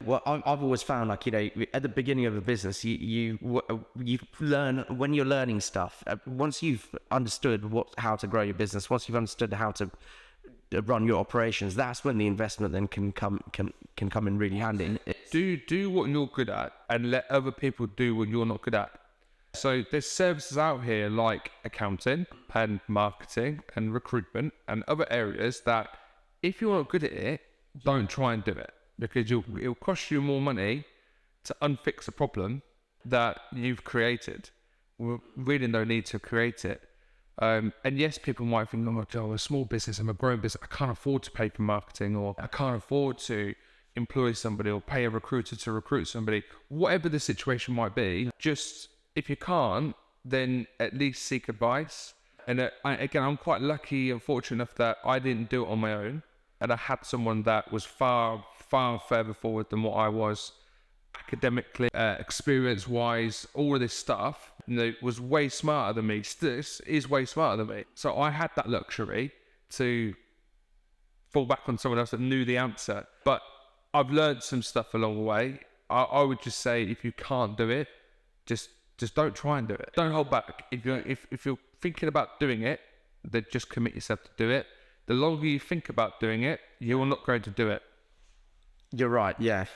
what I've always found, at the beginning of a business, you learn when you're learning stuff. Once you've understood how to grow your business, once you've understood how to run your operations, that's when the investment then can come in really handy. Do what you're good at, and let other people do what you're not good at. So there's services out here like accounting and marketing and recruitment and other areas that, if you're not good at it, don't try and do it, because it'll cost you more money to unfix a problem that you've created. We really no need to create it. And yes, people might think, I'm a small business, I'm a growing business, I can't afford to pay for marketing, or I can't afford to employ somebody or pay a recruiter to recruit somebody. Whatever the situation might be, just, if you can't, then at least seek advice. And again, I'm quite lucky and fortunate enough that I didn't do it on my own, and I had someone that was far, far further forward than what I was academically, experience-wise, all of this stuff. Was way smarter than me. This is way smarter than me. So I had that luxury to fall back on someone else that knew the answer. But I've learned some stuff along the way. I would just say, if you can't do it, just don't try and do it. Don't hold back. If you're thinking about doing it, then just commit yourself to do it. The longer you think about doing it, you're not going to do it. You're right. Yeah.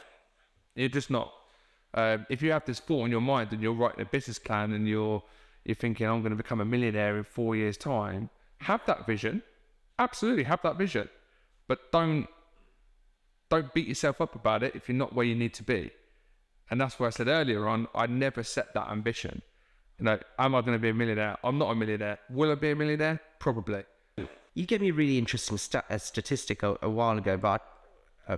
You're just not. If you have this thought in your mind and you're writing a business plan and you're thinking, I'm going to become a millionaire in 4 years' time, have that vision. Absolutely, have that vision. But don't beat yourself up about it if you're not where you need to be. And that's why I said earlier on, I never set that ambition. You know, am I going to be a millionaire? I'm not a millionaire. Will I be a millionaire? Probably. You gave me a really interesting statistic a while ago, but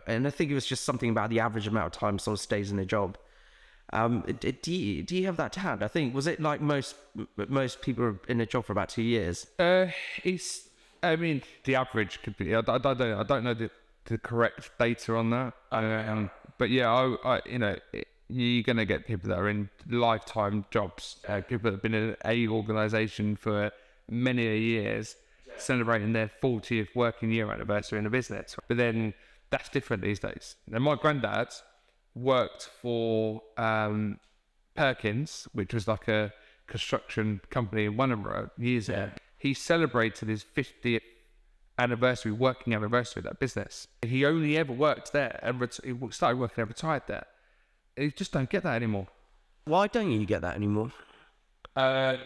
and I think it was just something about the average amount of time someone stays in a job. Do you have that to hand? I think, was it like most people are in a job for about 2 years? I mean, the average could be. I don't know the correct data on that. But yeah, you're gonna get people that are in lifetime jobs. People that have been in a organisation for many years, celebrating their 40th working year anniversary in a business. But then that's different these days. Now, my granddad worked for Perkins, which was like a construction company in Wanneroo years ago. He celebrated his 50th working anniversary of that business. He only ever worked there and he started working and retired there. You just don't get that anymore. Why don't you get that anymore? I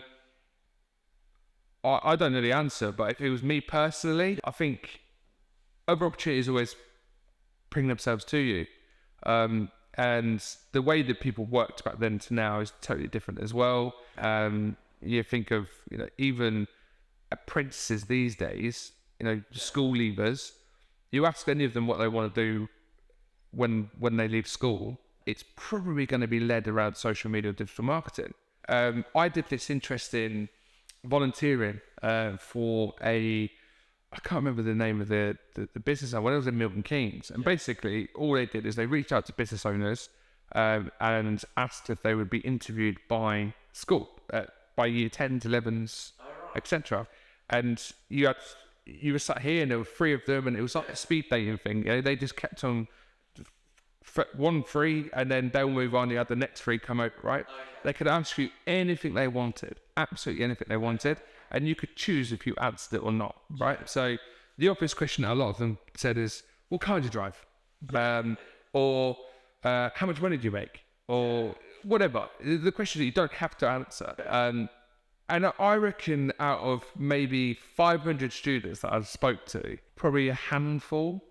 don't know the answer, but if it was me personally, I think other opportunities always bring themselves to you. And the way that people worked back then to now is totally different as well. You think of, even apprentices these days, school leavers, you ask any of them what they want to do when they leave school, it's probably going to be led around social media or digital marketing. I did this interesting volunteering for I can't remember the name of the business when I was in Milton Keynes. And basically all they did is they reached out to business owners and asked if they would be interviewed by school, by year 10s, 11s, etc. And you were sat here and there were 3 of them and it was like a speed dating thing. They just kept on 1 free and then they'll move on. You had the next 3 come over, right? Okay. They could ask you anything they wanted, absolutely anything they wanted. And you could choose if you answered it or not, right? So the obvious question that a lot of them said is, what car do you drive? Or how much money do you make? Or whatever. The question that you don't have to answer. And I reckon out of maybe 500 students that I spoke to, probably a handful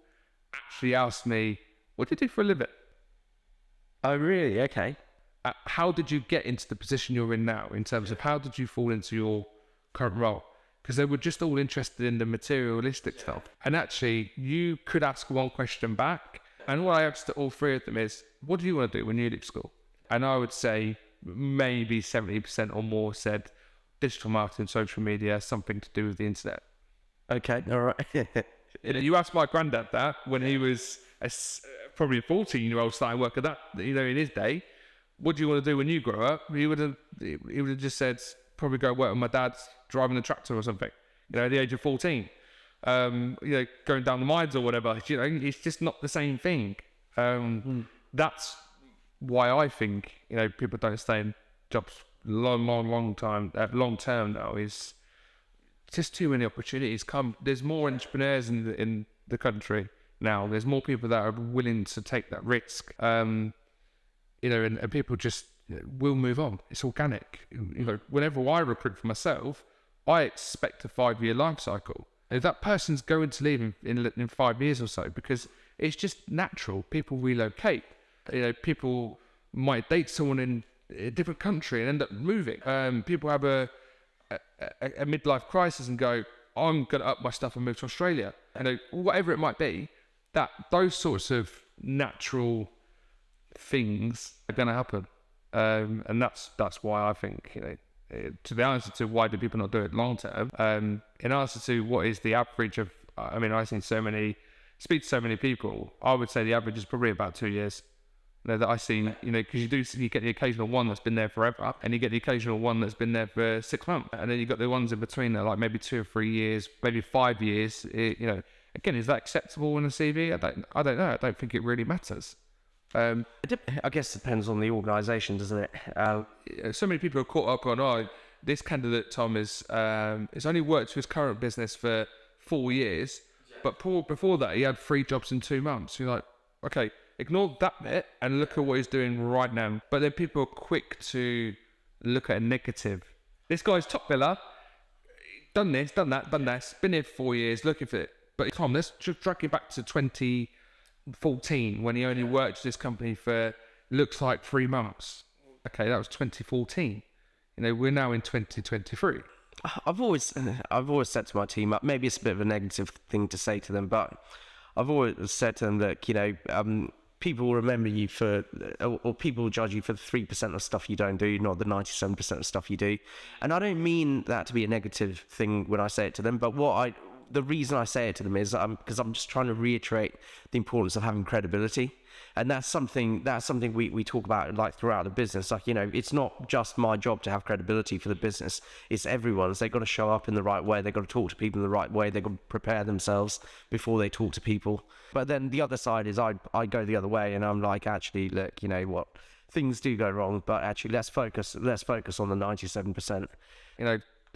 actually asked me, what do you do for a living? Oh, really? Okay. How did you get into the position you're in now in terms of how did you fall into your current role? Because they were just all interested in the materialistic stuff. And actually, you could ask one question back. And what I asked to all 3 of them is, what do you want to do when you leave school? And I would say maybe 70% or more said digital marketing, social media, something to do with the internet. Okay, all right. You asked my granddad that when he was probably a 14-year-old starting work at that, in his day. What do you want to do when you grow up? He would have just said, probably go work with my dad driving a tractor or something, at the age of 14. Going down the mines or whatever. It's just not the same thing. That's why I think, people don't stay in jobs long term now, is just too many opportunities come. There's more entrepreneurs in the country now. There's more people that are willing to take that risk. And people just will move on. It's organic. Whenever I recruit for myself, I expect a 5-year life cycle. If that person's going to leave in 5 years or so, because it's just natural. People relocate. People might date someone in a different country and end up moving. People have a midlife crisis and go, I'm going to up my stuff and move to Australia. Whatever it might be, those sorts of natural things are going to happen. And that's why I think, to the answer to why do people not do it long term, in answer to what is the average of, I speak to so many people, I would say the average is probably about 2 years. That I see, because you get the occasional one that's been there forever, and you get the occasional one that's been there for 6 months, and then you got the ones in between there, like maybe 2 or 3 years, maybe 5 years. Again, is that acceptable in a CV? I don't know. I don't think it really matters. I guess it depends on the organisation, doesn't it? So many people are caught up on, this candidate, Tom, has only worked for his current business for 4 years, but before that, he had 3 jobs in 2 months. You're like, okay, ignore that bit and look at what he's doing right now. But then people are quick to look at a negative. This guy's top biller, done this, done that, done this, been here for 4 years, looking for it. But Tom, let's just drag it back to 2014 when he only worked at this company for, looks like 3 months. Okay, that was 2014. We're now in 2023. I've always said to my team, maybe it's a bit of a negative thing to say to them, but I've always said to them that, people will remember you or people will judge you for the 3% of stuff you don't do, not the 97% of stuff you do. And I don't mean that to be a negative thing when I say it to them, but the reason I say it to them is because I'm just trying to reiterate the importance of having credibility. And that's something we talk about like throughout the business. Like, it's not just my job to have credibility for the business. It's everyone's. They've got to show up in the right way. They've got to talk to people in the right way. They've got to prepare themselves before they talk to people. But then the other side is I go the other way and I'm like, actually, look, you know what? Things do go wrong, but actually let's focus on the 97%.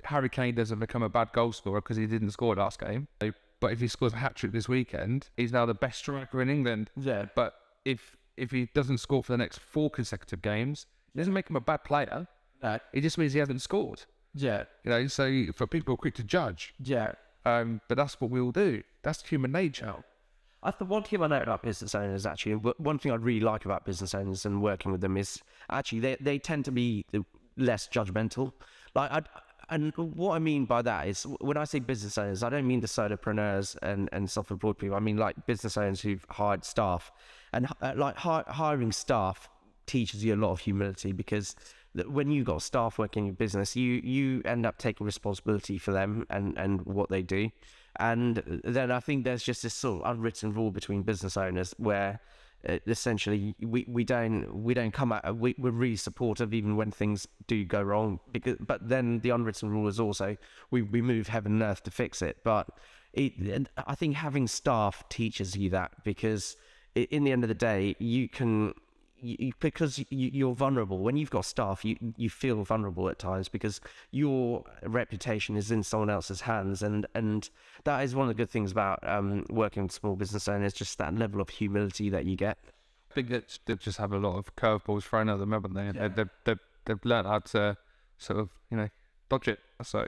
Harry Kane doesn't become a bad goal scorer because he didn't score last game. But if he scores a hat-trick this weekend, he's now the best striker in England. Yeah. But if he doesn't score for the next 4 consecutive games, it doesn't make him a bad player. No. It just means he hasn't scored. Yeah. So for people quick to judge. Yeah. But that's what we all do. That's human nature. I thought one thing I know about business owners, actually, one thing I really like about business owners and working with them is actually they tend to be less judgmental. And what I mean by that is when I say business owners, I don't mean the solopreneurs and self-employed people. I mean like business owners who've hired staff. And hiring staff teaches you a lot of humility, because when you've got staff working in your business, you end up taking responsibility for them and what they do. And then I think there's just this sort of unwritten rule between business owners where essentially we don't come out, we're really supportive even when things do go wrong, but then the unwritten rule is also we move heaven and earth to fix it. But I think having staff teaches you that, because in the end of the day because you're vulnerable. When you've got staff, you feel vulnerable at times because your reputation is in someone else's hands, and that is one of the good things about working with small business owners, just that level of humility that you get. I think that they just have a lot of curveballs thrown at them, haven't they? Yeah. They've learned how to sort of dodge it. So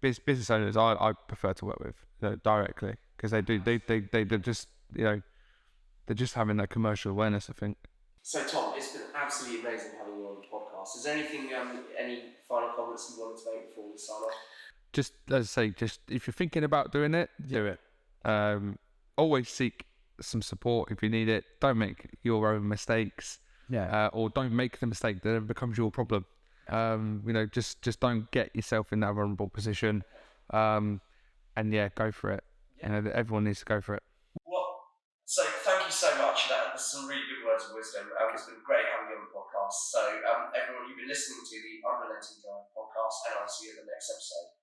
business owners I prefer to work with directly, because they're just they're just having that commercial awareness, I think. So Tom, it's been absolutely amazing having you on the podcast. Is there anything any final comments you wanted to make before we sign off? Just as I say, just if you're thinking about doing it, do it. Always seek some support if you need it. Don't make your own mistakes. Yeah. Or don't make the mistake that then becomes your problem. Just don't get yourself in that vulnerable position. And go for it. Yeah. Everyone needs to go for it. So thank you so much. That's some really good words of wisdom. It's been great having you on the podcast. So everyone, you've been listening to the Unrelenting Drive podcast, and I'll see you at the next episode.